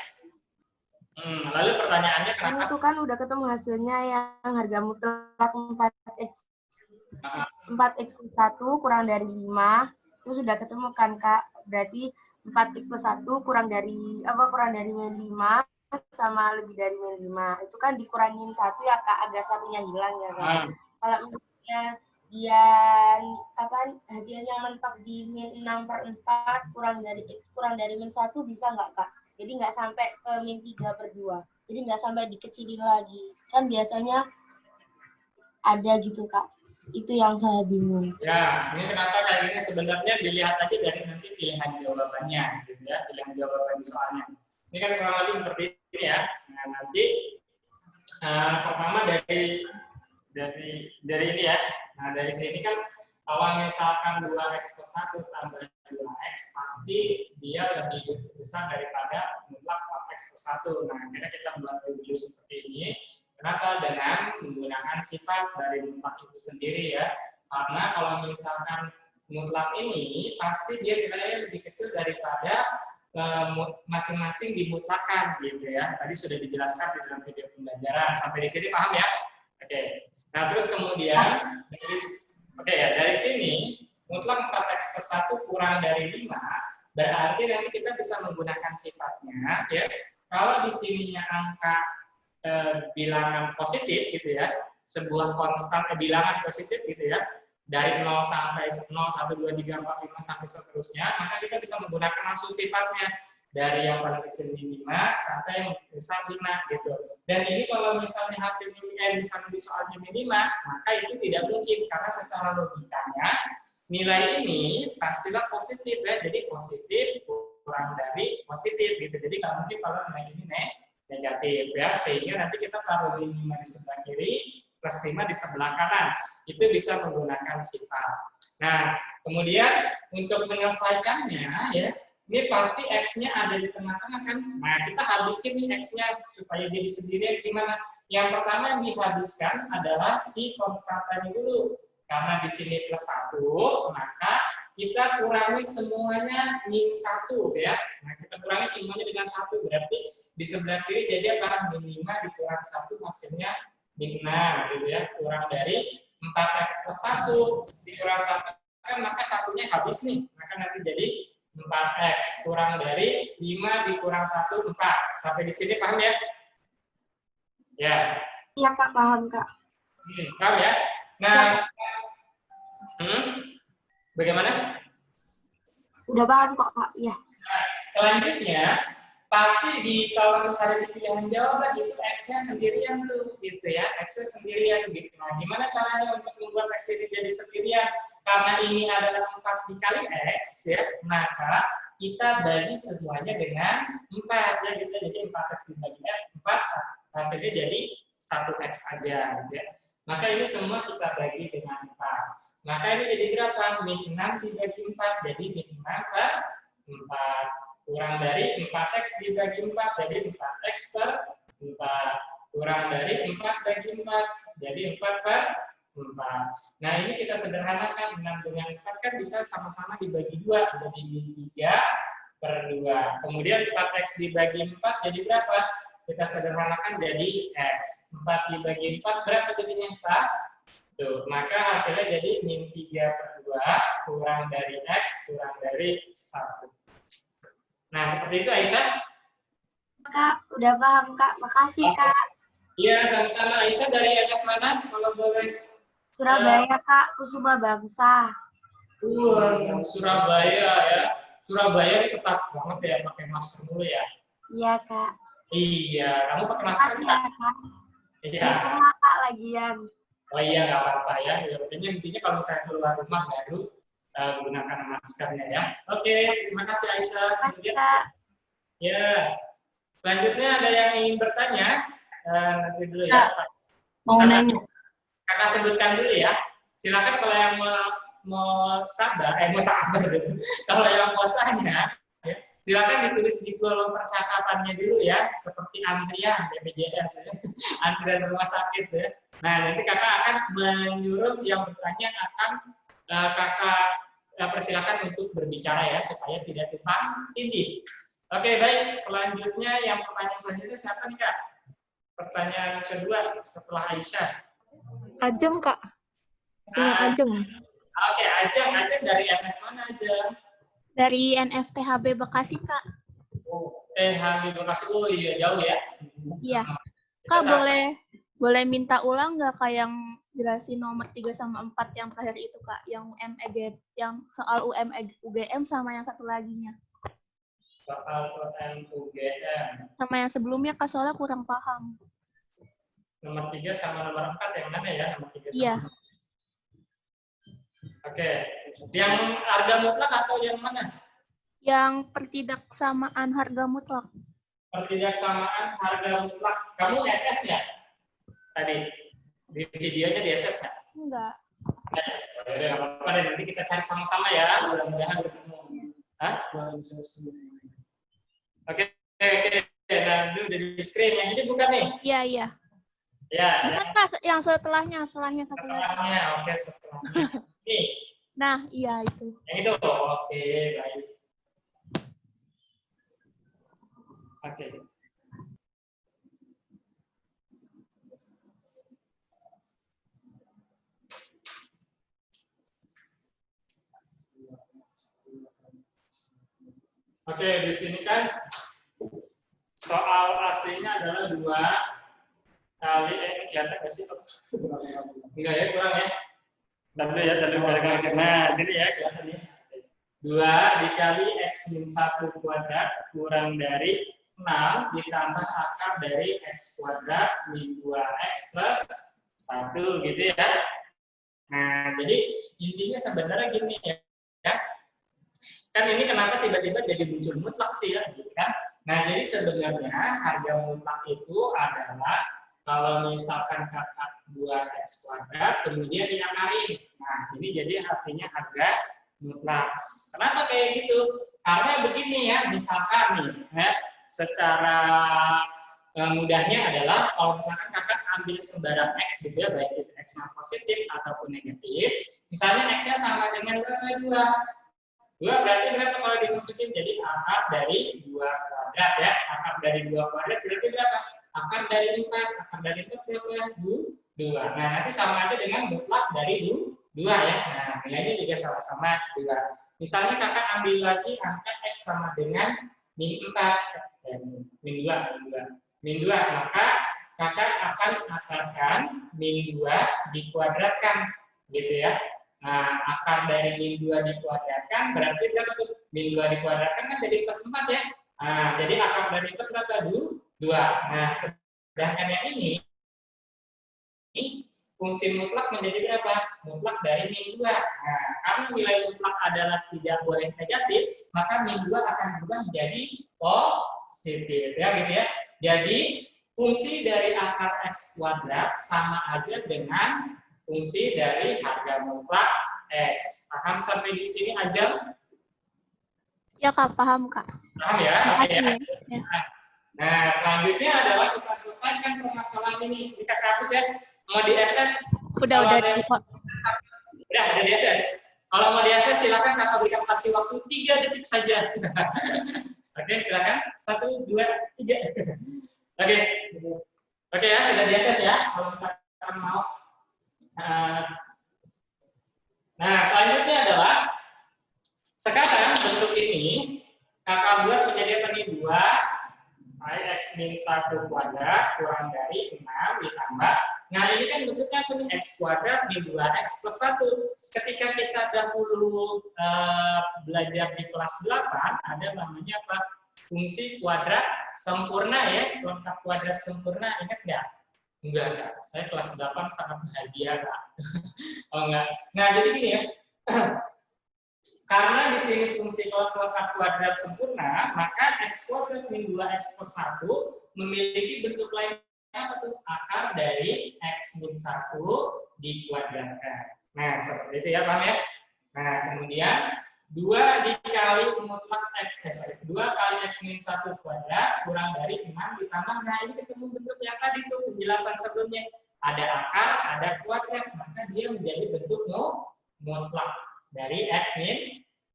Lalu pertanyaannya Kan kenapa? itu kan udah ketemu hasilnya yang harga mutlak 4x plus 1 kurang dari 5. Itu sudah ketemu kan, Kak? Berarti 4x plus 1 kurang dari min 5 sama lebih dari min 5. Itu kan dikurangin 1 ya, Kak, agak satunya hilang ya, Kak. Kalau misalnya dia hasilnya mentok di min 6/4 kurang dari x kurang dari min 1 bisa nggak, Kak? Jadi nggak sampai ke min 3/2. Jadi nggak sampai dikecilin lagi. Kan biasanya ada gitu, Kak. Itu yang saya bingung. Ya, ini kenapa kayak gini sebenarnya dilihat aja dari nanti pilihan jawabannya, gitu ya, pilihan jawaban soalnya. Ini kan kurang lebih seperti ini ya. Nah, nanti pertama dari ini ya. Nah, dari sini kan kalau misalkan 2x plus 1 tambah 2x pasti dia lebih besar daripada mutlak 4x plus 1. Nah, akhirnya kita buat dulu seperti ini. Kenapa? Dengan menggunakan sifat dari mutlak itu sendiri ya. Karena kalau misalkan mutlak ini pasti dia nilainya lebih kecil daripada masing-masing dimutlakan gitu ya. Tadi sudah dijelaskan di dalam video pembelajaran. Sampai di sini paham ya? Oke. Nah, terus kemudian dari sini mutlak 4x plus 1 kurang dari 5 berarti nanti kita bisa menggunakan sifatnya ya. Kalau di sininya angka bilangan positif gitu ya, sebuah konstan bilangan positif gitu ya, dari 0 sampai 0, 1, 2, 3, 4, 5 sampai seterusnya, maka kita bisa menggunakan langsung sifatnya dari yang paling kecil min 5 sampai yang besar 5 gitu. Dan ini kalau misalnya hasilnya misalnya di soalnya min 5, maka itu tidak mungkin karena secara logikanya nilai ini pastilah positif ya, jadi positif kurang dari positif gitu. Jadi nggak mungkin kalau nilai ini negatif ya, sehingga nanti kita taruh min 5 di sebelah kiri plus 5 di sebelah kanan, itu bisa menggunakan sifat. Nah, kemudian untuk menyelesaikannya ya, ini pasti x-nya ada di tengah-tengah kan. Nah, kita habisin nih x-nya supaya jadi sendirian gimana? Yang pertama yang dihabiskan adalah si konstantannya dulu. Karena di sini plus 1, maka kita kurangi semuanya min 1 ya. Nah, kita kurangi semuanya dengan 1, berarti di sebelah kiri jadi akan min 5 dikurang 1 hasilnya min 6 gitu ya. Kurang dari 4x plus 1 dikurang 1 kan maka satunya habis nih. Maka nanti jadi 4x kurang dari 5 dikurang 1 4. Sampai di sini paham ya? Ya. Iya, Kak, paham, Kak. Paham ya? Nah, bagaimana? Udah paham kok, Kak. Iya. Nah, selanjutnya pasti kalau misalnya di pilihan jawaban itu x-nya sendirian tuh gitu ya, x-nya sendirian gitu. Nah, gimana caranya untuk membuat x ini jadi sendirian? Karena ini adalah 4 dikali x ya, maka kita bagi semuanya dengan 4 ya gitu. Jadi 4x dibagi 4 hasilnya jadi 1x aja gitu ya. Maka ini semua kita bagi dengan 4. Maka ini jadi berapa? Min 6 dibagi 4 jadi min 6 per 4. Kurang dari 4x dibagi 4 jadi 4x per 4. Kurang dari 4 bagi 4 jadi 4 per 4. Nah, ini kita sederhanakan. 6 dengan 4 kan bisa sama-sama dibagi 2 jadi min 3 per 2. Kemudian 4x dibagi 4 jadi berapa? Kita sederhanakan jadi x. 4 dibagi 4 berapa jadinya? 1. Maka hasilnya jadi min 3 per 2 kurang dari x kurang dari 1. Nah, seperti itu Aisyah. Kak, udah paham, Kak. Makasih, Kak. Iya, sama-sama. Aisyah dari NF mana? Kalau boleh. Surabaya, Kak. Kusuma Bangsa. Surabaya ya. Surabaya ini ketat banget ya, pakai masker dulu ya. Iya, Kak. Iya, kamu pakai masker nggak? Iya. Kak, lagian. Oh iya, nggak apa-apa ya. Intinya kalau misalnya keluar rumah baru gunakan maskernya ya. Oke, terima kasih Aisyah. Kemudian, ya, selanjutnya ada yang ingin bertanya? Nanti dulu ya. Mau nanya. Kakak sebutkan dulu ya. Silakan kalau yang mau sabar. Kalau yang mau tanya, ya, silakan ditulis di kolom percakapannya dulu ya, seperti antrian BPJS, ya. Antrian rumah sakit ya. Nah, nanti kakak akan menyuruh yang bertanya akan kakak persilakan untuk berbicara ya, supaya tidak tumpang tindih. Oke, baik. Selanjutnya, yang pertanyaan selanjutnya siapa nih, Kak? Pertanyaan kedua setelah Aisyah. Ajeng, Kak. Punya Ajeng. Oke, Ajeng. Ajeng dari MF mana, Ajeng? Dari NFTHB Bekasi, Kak. THB Bekasi. Oh iya, jauh ya? Iya. Kak, boleh minta ulang nggak Kak yang jelasin nomor 3 sama 4 yang terakhir itu, Kak? Yang yang soal UGM sama yang satu laginya. Soal UGM. Sama yang sebelumnya, Kak, soalnya kurang paham. Nomor 3 sama nomor 4 yang mana ya? Nomor 3 sama Iya. Oke. Yang harga mutlak atau yang mana? Yang pertidaksamaan harga mutlak. Pertidaksamaan harga mutlak. Kamu SS nggak? Tadi di videonya di SS nggak? Enggak. Ya, nggak apa-apa deh. Nanti kita cari sama-sama ya. Mudah-mudahan ketemu. Hah? Oke. Nah, ini udah di screen. Yang ini bukan nih? Iya, iya. Ya. Bukan, Kak, yang setelahnya satu lagi. Setelahnya, oke, setelahnya. Nih. Nah, iya itu. Yang itu, oke, baik. Oke. Oke, di sini kan soal aslinya adalah 2 kali kelihatan nggak sih? Enggak ya, kurang ya. Nah, sini ya kelihatan ya. 2 dikali X min 1 kuadrat kurang dari 6 ditambah akar dari X kuadrat min 2X plus 1 gitu ya. Nah, jadi intinya sebenarnya gini ya. Kan ini kenapa tiba-tiba jadi muncul mutlak sih ya, gitu kan? Nah, jadi sebenarnya harga mutlak itu adalah kalau misalkan kakak 2X kuadrat, kemudian diakarin. Nah, ini jadi artinya harga mutlak. Kenapa kayak gitu? Karena begini ya, misalkan nih, ya, secara mudahnya adalah kalau misalkan kakak ambil sembarang X gitu ya, baik itu X positif ataupun negatif, misalnya X-nya sama dengan 2. 2 berarti berapa kalau dimasukin? Jadi akar dari 2 kuadrat ya. Akar dari 2 kuadrat berarti berapa? Akar dari 4. Akar dari 4 berapa? 2. Nah, nanti sama aja dengan mutlak dari 2 ya. Nah, nilainya juga sama-sama 2. Misalnya kakak ambil lagi angka X sama dengan min 4. Min 2. Maka kakak akan akarkan min 2 dikuadratkan. Gitu ya. Nah, akar dari min 2 dikuadratkan berarti berapa tuh? Min 2 dikuadratkan kan jadi plus 4 ya. Nah, jadi akar dari itu berapa? 2. Nah, sedangkan yang ini fungsi mutlak menjadi berapa? Mutlak dari min 2. Nah, karena nilai mutlak adalah tidak boleh negatif, maka min 2 akan berubah menjadi positif ya gitu ya. Jadi, fungsi dari akar X kuadrat sama aja dengan fungsi dari harga mutlak X. Paham sampai di sini aja? Ya, Kak, paham, Kak. Paham ya? Oke ya. Ya. Nah, selanjutnya adalah kita selesaikan permasalahan ini. Kita hapus ya. Mau di SS? Udah di SS. Kalau mau di SS, silakan kakak berikan kasih waktu 3 detik saja. Oke, silakan. 1, 2, 3. Oke ya, sudah di SS ya. Kalau misalkan mau. Nah, selanjutnya adalah sekarang bentuk ini kakak buat menjadi apa nih? 2 X min 1 kuadrat kurang dari 6 ditambah. Nah, ini kan bentuknya apa nih? X kuadrat min 2X plus 1. Ketika kita dahulu belajar di kelas 8, ada namanya apa? Fungsi kuadrat sempurna ya, lengkap kuadrat sempurna, ingat nggak? Enggak. Saya kelas 8 sangat bahagia, Kak. Oh, enggak. Nah, jadi gini ya. Karena di sini fungsi lengkap kuadrat sempurna, maka X kuadrat min 2X plus 1 memiliki bentuk lain apa tuh? Akar dari X min 1 dikuadratkan. Nah, seperti itu ya, paham ya? Nah, kemudian 2 dikali mutlak X, 2 kali X min 1 kuadrat kurang dari 6 ditambah, nah ini ketemu bentuk yang tadi tuh penjelasan sebelumnya, ada akar, ada kuadrat, maka dia menjadi bentuk mutlak dari X min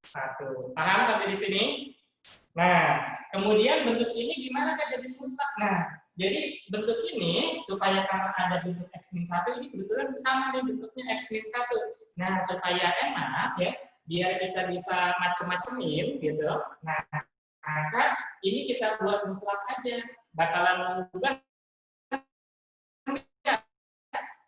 1. Paham sampai di sini? Nah, kemudian bentuk ini gimana kan jadi mutlak? Nah, jadi bentuk ini supaya karena ada bentuk X min 1 ini kebetulan sama nih bentuknya X min 1. Nah, supaya enak ya, biar kita bisa macem-macemin gitu. Nah, maka ini kita buat mutlak aja. Bakalan mengubah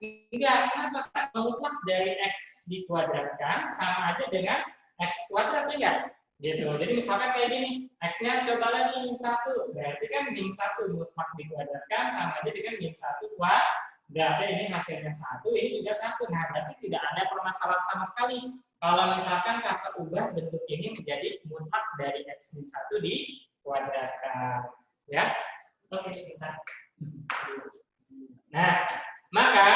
enggak, kenapa? Mutlak dari X dikuadratkan sama aja dengan X kuadrat, enggak? Gitu. Jadi misalkan kayak gini, X-nya coba lagi min 1, berarti kan min 1 mutlak dikuadratkan sama aja dengan min 1 kuadrat. Berarti ini hasilnya 1, ini juga 1. Nah, berarti tidak ada permasalahan sama sekali. Kalau misalkan kakak ubah bentuk ini menjadi mutlak dari X min 1 dikuadratkan. Ya, oke sebentar. Nah, maka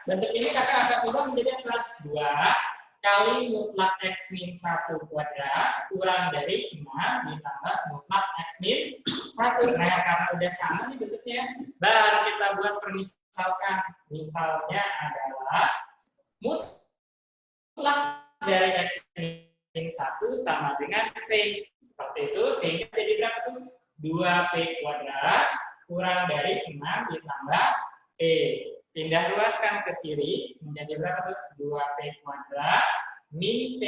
bentuk ini kakak akan ubah menjadi apa? 2 kali mutlak X min 1 kuadrat kurang dari 6 ditambah mutlak X min 1. Nah, karena udah sama nih bentuknya, baru kita buat permisalkan. Misalnya adalah mutlak dari X min 1 sama dengan P. Seperti itu, sehingga jadi berapa tuh? 2P kuadrat kurang dari 6 ditambah P. Pindah ruaskan ke kiri, menjadi berapa tuh? 2P kuadrat min P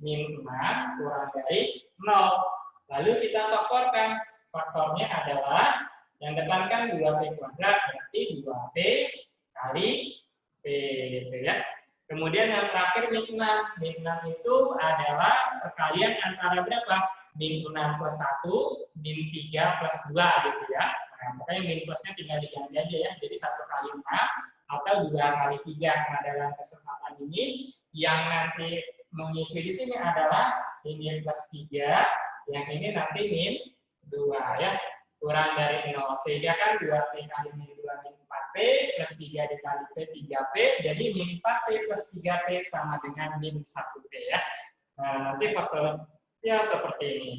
min 6 kurang dari 0. Lalu kita faktorkan. Faktornya adalah, yang depan kan 2P kuadrat, berarti 2P kali P, gitu ya. Kemudian yang terakhir min 6. Min 6 itu adalah perkalian antara berapa? Min 6 plus 1, min 3 plus 2, gitu ya. Nah, makanya min plusnya tinggal diganti aja ya. Jadi 1 kali 6 atau 2 kali 3. Nah, dalam kesempatan ini yang nanti mengisi di sini adalah ini plus 3, yang ini nanti min 2 ya. Kurang dari 0. Sehingga kan 2P kali min 2 min 4P plus 3 dikali P 3P, jadi min 4P plus 3P sama dengan min 1P ya. Nah, nanti faktornya seperti ini.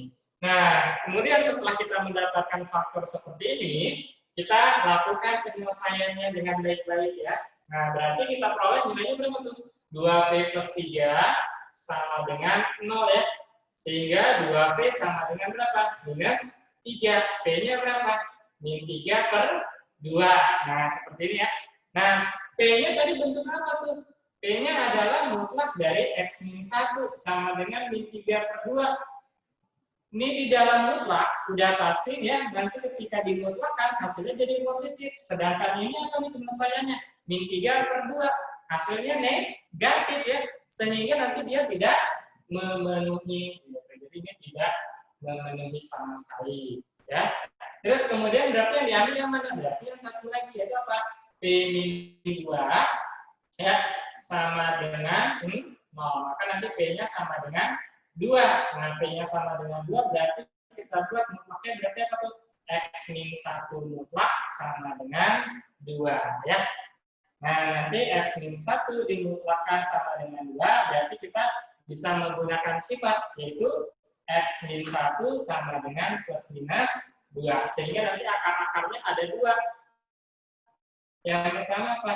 Nah, kemudian setelah kita mendapatkan faktor seperti ini, kita lakukan penyelesaiannya dengan baik-baik ya. Nah, berarti kita peroleh nilainya berapa tuh? 2P plus 3 sama dengan 0 ya. Sehingga 2P sama dengan berapa? Minus 3. P-nya berapa? Min 3 per 2. Nah, seperti ini ya. Nah, P-nya tadi bentuk apa tuh? P-nya adalah mutlak dari X min 1 sama dengan min 3 per 2. Ini di dalam mutlak udah pasti ya, nanti ketika dimutlakkan hasilnya jadi positif. Sedangkan ini apa nih penyelesaiannya? Min 3 per 2, hasilnya negatif ya. Sehingga nanti dia tidak memenuhi, jadi ini tidak memenuhi sama sekali ya. Terus kemudian berarti yang diambil yang mana? Berarti yang satu lagi yaitu apa? P min 2 ya sama dengan 0. Maka nanti P-nya sama dengan 2. Nah, P-nya sama dengan 2 berarti kita buat mutlaknya berarti apa tuh? X min 1 mutlak sama dengan 2 ya. Nah, nanti X min 1 dimutlakkan sama dengan 2 berarti kita bisa menggunakan sifat yaitu X min 1 sama dengan plus minus 2. Sehingga nanti akar-akarnya ada 2. Yang pertama apa?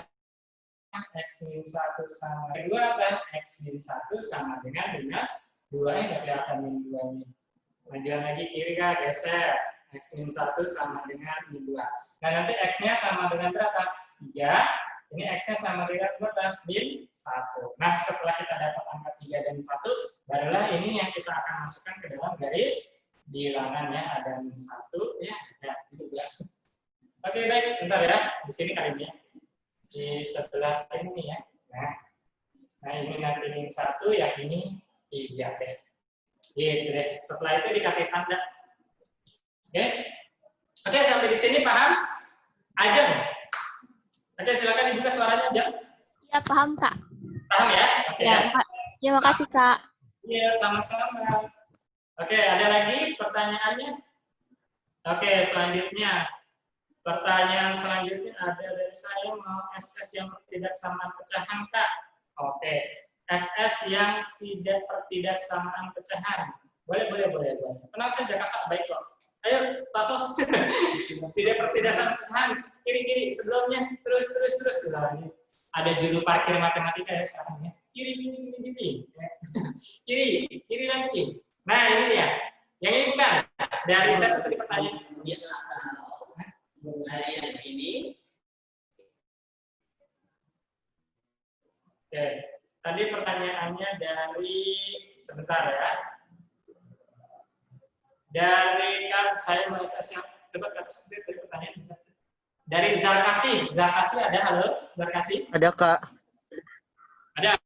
X min 1 sama 2 apa? X min 1 sama dengan minus 2 nggak kelihatan min 2-nya. Lanjut lagi kiri kan, geser. X min 1 sama dengan min 2. Nah, nanti X-nya sama dengan berapa? 3. Ini X-nya sama dengan berapa? Min 1. Nah, setelah kita dapat angka 3 dan 1, barulah ini yang kita akan masukkan ke dalam garis bilangan ya. Ada min 1, ya, ada 2. Oke, baik. Bentar ya. Di sini kali ini ya. Di sebelah sini ya. Nah, ini nanti min 1, yang ini 3 deh. Gitu deh. Setelah itu dikasih tanda. Oke. Oke, sampai di sini paham? Ajeng. Oke, silakan dibuka suaranya, Ajeng. Ya, paham, Kak. Paham ya? Oke. Ya, makasih, Kak. Iya, sama-sama. Oke, ada lagi pertanyaannya? Oke, selanjutnya. Pertanyaan selanjutnya ada dari saya, mau SS yang tidak sama pecahan, Kak. Oke. SS yang tidak pertidaksamaan pecahan. Boleh. Tenang saja, Kakak, baik kok. Ayo, Pak Fos. Tidak sama pecahan. Kiri sebelumnya. Terus. Nah, ini ada juru parkir matematika ya sekarang ya. Kiri. Kiri lagi. Nah, ini dia. Yang ini bukan. Dari saya tadi pertanyaan. Yang ini. Oke. Tadi pertanyaannya dari sebentar ya. Dari kan saya mau coba kata sendiri dari pertanyaan. Dari Zarkasi ada, halo Zarkasi? Ada Kak. Ada.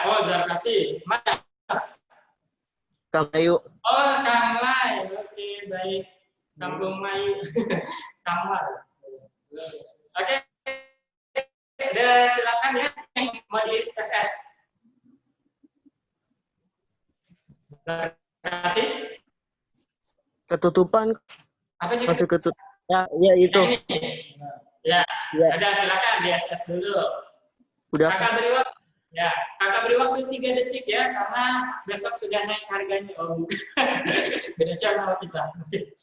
Oh Zarkasi, Mas. Kang Ayu. Oh Kang Lai, oke baik. Kampung Mayu, Kang Lai. Oke, udah silakan ya yang mau di SS. Zarkasi. Ketutupan. Apa ini? Masuk ketutupan. Ya itu. Ya, ada silakan di SS dulu. Udah. Kakak beri waktu 3 detik ya, karena besok sudah naik harganya. Oh, bukan. Beda channel kita. Oke,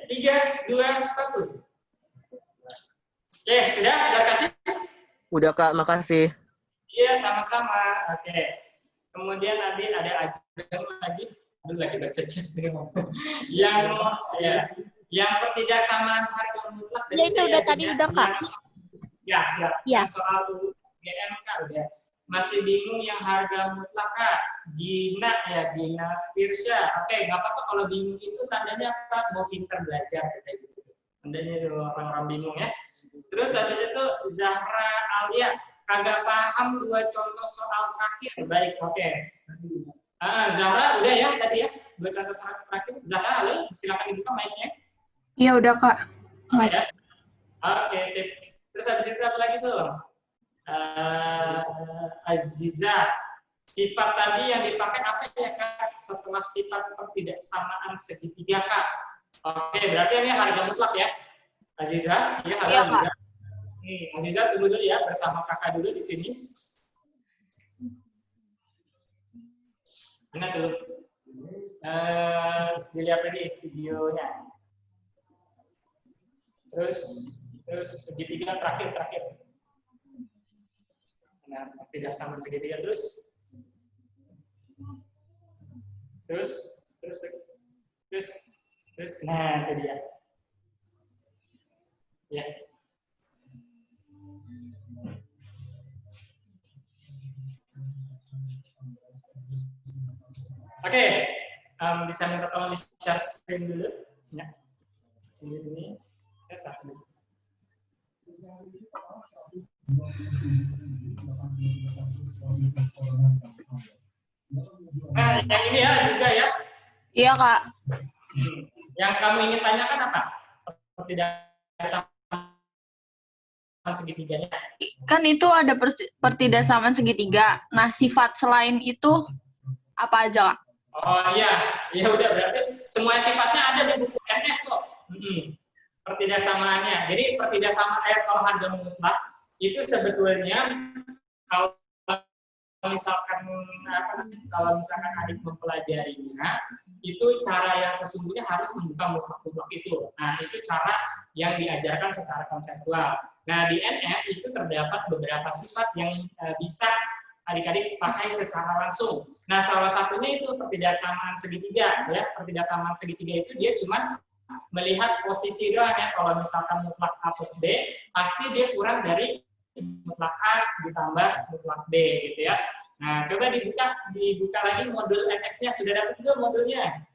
3, 2, 1. Oke, sudah kasih? Udah Kak, makasih. Iya, sama-sama. Oke. Kemudian nanti ada Ajeng lagi. Aduh, lagi baca chat. Yang ketidaksamaan harga mutlak. Ya itu udah tadi udah Kak. Ya, siap. Ya. Soal UGM Kak udah. Masih bingung yang harga mutlak Kak. Gina Firsya. Oke, nggak apa-apa kalau bingung itu tandanya apa? Mau pintar belajar kayak gitu. Tandanya orang-orang bingung ya. Terus habis itu Zahra Alia, kagak paham 2 contoh soal terakhir. Baik, oke. Zahra udah ya tadi ya 2 contoh soal terakhir. Zahra, halo, silakan dibuka mic-nya. Iya udah Kak. Oke, sip. Terus habis itu apa lagi tuh? Aziza, sifat tadi yang dipakai apa ya Kak? Setelah sifat ketidaksamaan segitiga Kak. Oke, berarti ini harga mutlak ya? Aziza, ya halo Aziza. Aziza tunggu dulu ya, bersama kakak dulu di sini. Mana dulu? Dilihat lagi videonya. Terus segitiga terakhir. Nah, tidak sama segitiga terus. Nah, itu dia. Ya. Oke, bisa minta tolong di share screen dulu. Ya. Ini. Nah, yang ini ya, Aziza ya. Iya Kak. Yang kamu ingin tanyakan apa? Pertidaksamaan segitiganya. Kan itu ada pertidaksamaan segitiga. Nah, sifat selain itu apa aja, Kak? Oh iya, ya udah berarti semua sifatnya ada di buku NF kok. Pertidaksamaannya. Jadi pertidaksamaan kalau harga mutlak itu sebetulnya kalau misalkan adik mempelajarinya, itu cara yang sesungguhnya harus membuka mutlak itu. Nah, itu cara yang diajarkan secara konseptual. Nah, di NF itu terdapat beberapa sifat yang bisa adik-adik pakai secara langsung. Nah, salah satunya itu pertidaksamaan segitiga. Ya, pertidaksamaan segitiga itu dia cuma melihat posisi doang ya. Kalau misalkan mutlak A plus B, pasti dia kurang dari mutlak A ditambah mutlak B gitu ya. Nah, coba dibuka lagi modul NF-nya. Sudah dapat juga modulnya?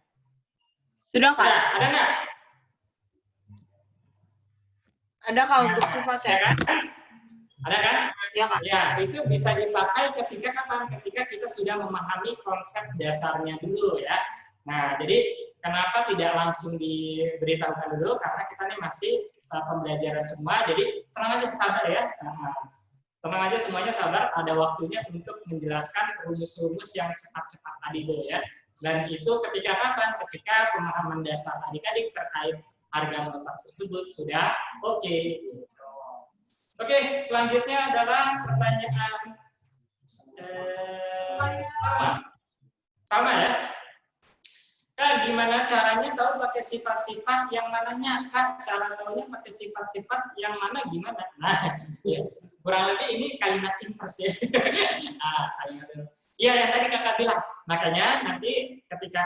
Sudah, Kak? Ya, ada nggak? Ada, Kak, untuk sifatnya. Ya, kan? Ada kan? Ya, Kak. Ya, itu bisa dipakai ketika kapan? Ketika kita sudah memahami konsep dasarnya dulu ya. Nah, jadi kenapa tidak langsung diberitahukan dulu? Karena kita ini masih pembelajaran semua, jadi tenang aja, sabar ya. Tenang aja semuanya, sabar. Ada waktunya untuk menjelaskan rumus-rumus yang cepat-cepat tadi dulu ya. Dan itu ketika kapan? Ketika pemahaman dasar adik-adik terkait harga mutlak tersebut sudah oke. Oke, selanjutnya adalah pertanyaan sama ya. Kak, gimana caranya tahu pakai sifat-sifat yang mananya? Kak, cara tahunya pakai sifat-sifat yang mana gimana? Nah, yes. Kurang lebih ini kalimat inverse ya. Kalimat inverse. Iya, yang tadi kakak bilang. Makanya nanti ketika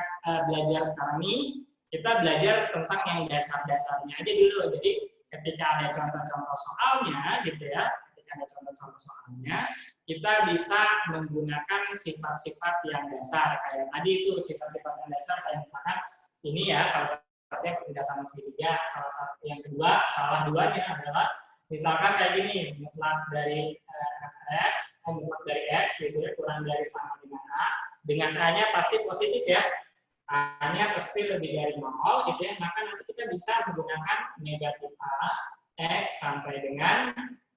belajar sekarang ini, kita belajar tentang yang dasar-dasarnya aja dulu. Jadi ketika ada contoh-contoh soalnya, gitu ya, ketika ada contoh-contoh soalnya, kita bisa menggunakan sifat-sifat yang dasar kayak tadi itu sifat-sifat yang dasar kayak misalkan ini ya salah satunya ketidaksamaan segitiga, salah satu yang kedua salah duanya adalah misalkan kayak gini mutlak dari fx mutlak dari x gitu ya kurang dari sama dengan a-nya pasti positif ya, a-nya pasti lebih dari 0 gitu ya, maka nanti kita bisa menggunakan negatif a x sampai dengan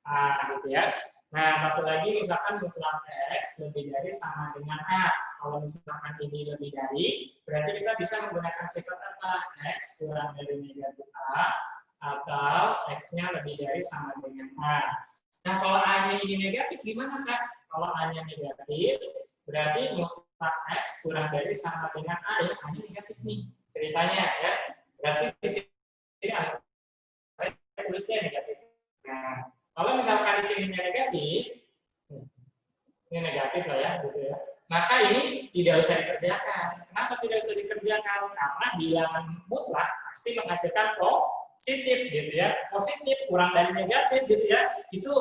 a gitu ya. Nah, satu lagi misalkan mutlak X lebih dari sama dengan A. Kalau misalkan ini lebih dari, berarti kita bisa menggunakan sifat apa? X kurang dari negatif A, atau X-nya lebih dari sama dengan A. Nah, kalau A-nya ini negatif, gimana, Kak? Kalau A-nya negatif, berarti mutlak X kurang dari sama dengan A, ya, A-nya negatif nih, ceritanya, ya. Berarti di sini ada tulisnya negatif. Nah, kalau misalkan di sini negatif, ini negatif lah ya, gitu ya. Maka ini tidak usah dikerjakan. Kenapa tidak usah dikerjakan? Karena bilangan mutlak pasti menghasilkan positif, gitu ya. Positif kurang dari negatif, gitu ya. Itu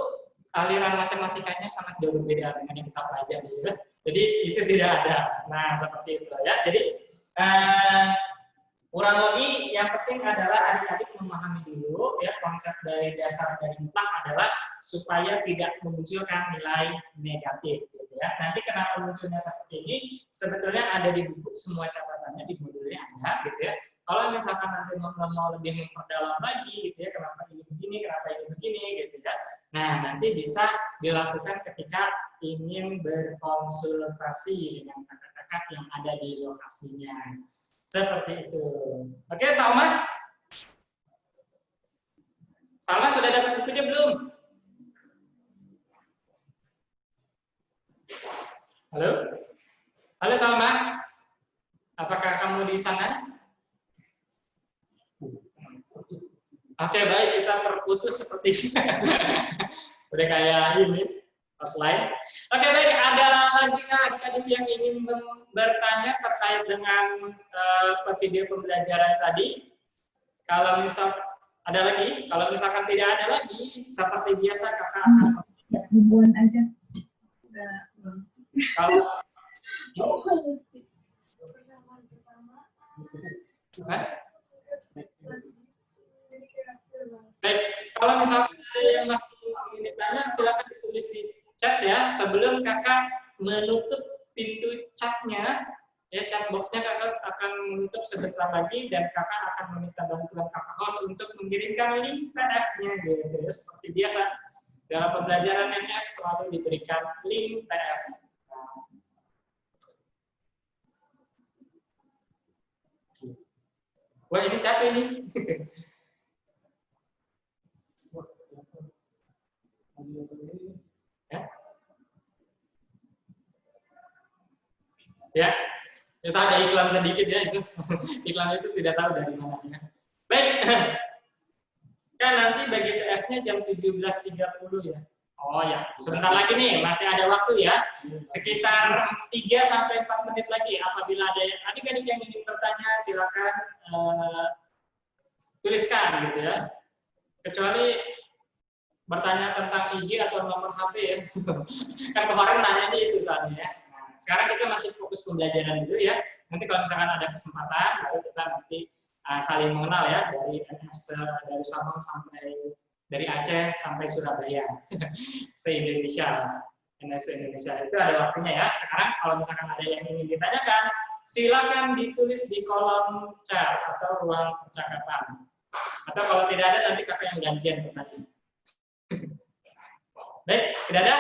aliran matematikanya sangat jauh berbeda dengan yang kita pelajari, gitu ya. Jadi itu tidak ada. Nah, seperti itu ya. Jadi kurang lebih yang penting adalah adik-adik memahami dulu ya konsep dari dasar dari mutlak adalah supaya tidak memunculkan nilai negatif gitu ya. Nanti kenapa munculnya seperti ini sebetulnya ada di buku, semua catatannya di modulnya ada gitu ya. Kalau misalkan nanti mau lebih memperdalam lagi gitu ya, kenapa ini begini gitu ya. Nah, nanti bisa dilakukan ketika ingin berkonsultasi dengan kakak-kakak yang ada di lokasinya. Seperti itu. Oke, Salma? Salma sudah dapat bukunya belum? Halo? Halo, Salma? Apakah kamu di sana? Oke, baik. Kita terputus seperti ini. Udah kayak ini. Outline. Oke, baik. Ada lagi adik-adik yang ingin bertanya terkait dengan video pembelajaran tadi? Kalau misal ada lagi, kalau misalkan tidak ada lagi, seperti biasa kakak akan ribuan aja. kalau baik, kalau misalkan ada yang masih ingin tanya, silakan ditulis di chat ya, sebelum kakak menutup pintu chatnya, ya chat boxnya kakak akan menutup sebentar lagi dan kakak akan meminta bantuan kakak host untuk mengirimkan link PDF-nya gitu ya. Seperti biasa dalam pembelajaran NF selalu diberikan link PDF. Wah, ini siapa ini? Ya, kita ada iklan sedikit ya itu. Iklan itu tidak tahu dari mana ya. Baik. Kan nanti bagi TF-nya jam 17.30 ya. Oh ya, sebentar lagi nih, masih ada waktu ya. Sekitar 3 sampai 4 menit lagi. Apabila ada adik-adik yang ingin bertanya, silakan tuliskan gitu ya. Kecuali bertanya tentang IG atau nomor HP ya. Kan kemarin nanyanya itu soalnya ya. Nah, sekarang kita masih fokus pembelajaran dulu ya. Nanti kalau misalkan ada kesempatan, baru kita nanti saling mengenal ya dari dari Sabang sampai dari Aceh sampai Surabaya, se-Indonesia. Se-Indonesia itu ada waktunya ya. Sekarang kalau misalkan ada yang ingin ditanyakan, silakan ditulis di kolom chat atau ruang percakapan. Atau kalau tidak ada nanti kakak yang gantian bertanya. Baik, tidak ada?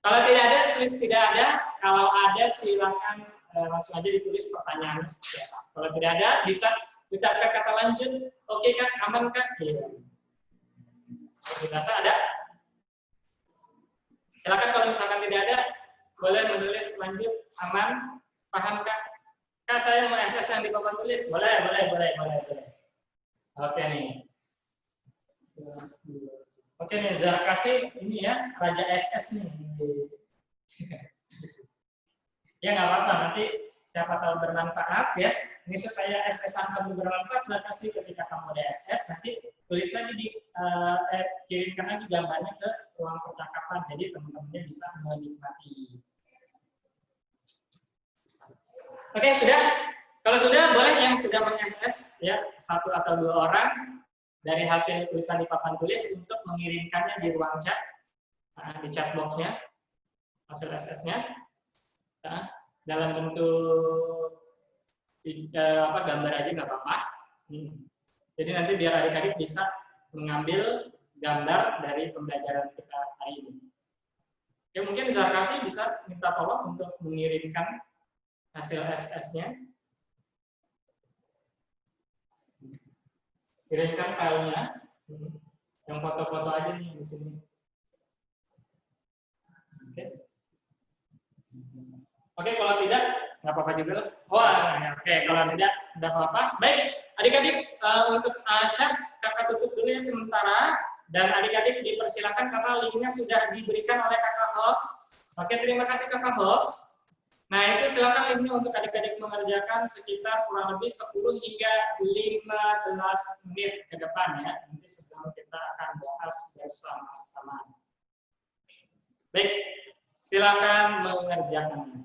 Kalau tidak ada, tulis tidak ada. Kalau ada, silakan langsung aja ditulis pertanyaannya seperti apa. Kalau tidak ada, bisa ucapkan kata lanjut. Oke kan, aman kan? Iya. Biasa ada? Silakan kalau misalkan tidak ada, boleh menulis lanjut, aman, paham kan? Kak, saya mau SS yang di papan tulis. Boleh. Oke nih. Oke nih, Zarkasi ini ya, Raja SS nih. Ya nggak apa-apa, nanti siapa tahu bermanfaat ya. Ini supaya SS kamu bermanfaat, Zarkasi ketika kamu ada SS, nanti tulis lagi kirimkan lagi gambarnya ke ruang percakapan, jadi teman-temannya bisa menikmati. Oke, sudah. Kalau sudah, boleh yang sudah meng-SS ya, 1 atau 2 orang dari hasil tulisan di papan tulis untuk mengirimkannya di ruang chat, di chat box-nya, hasil SS-nya, dalam bentuk gambar aja nggak apa-apa. Jadi nanti biar adik-adik bisa mengambil gambar dari pembelajaran kita hari ini. Ya mungkin Zarkasi bisa minta tolong untuk mengirimkan hasil SS-nya. Kirimkan filenya, yang foto-foto aja nih di sini. Oke, kalau tidak nggak apa-apa juga. Wah, oke, kalau tidak apa-apa. Baik, adik-adik untuk chat kakak tutup dulu ya sementara, dan adik-adik dipersilakan karena linknya sudah diberikan oleh kakak host. Oke, terima kasih kakak host. Nah, itu silakan linknya untuk adik-adik mengerjakan sekitar kurang lebih 10 hingga 15 menit ke depan ya. Nanti sebelum kita akan bahas bersama-sama. Baik, silakan mengerjakannya.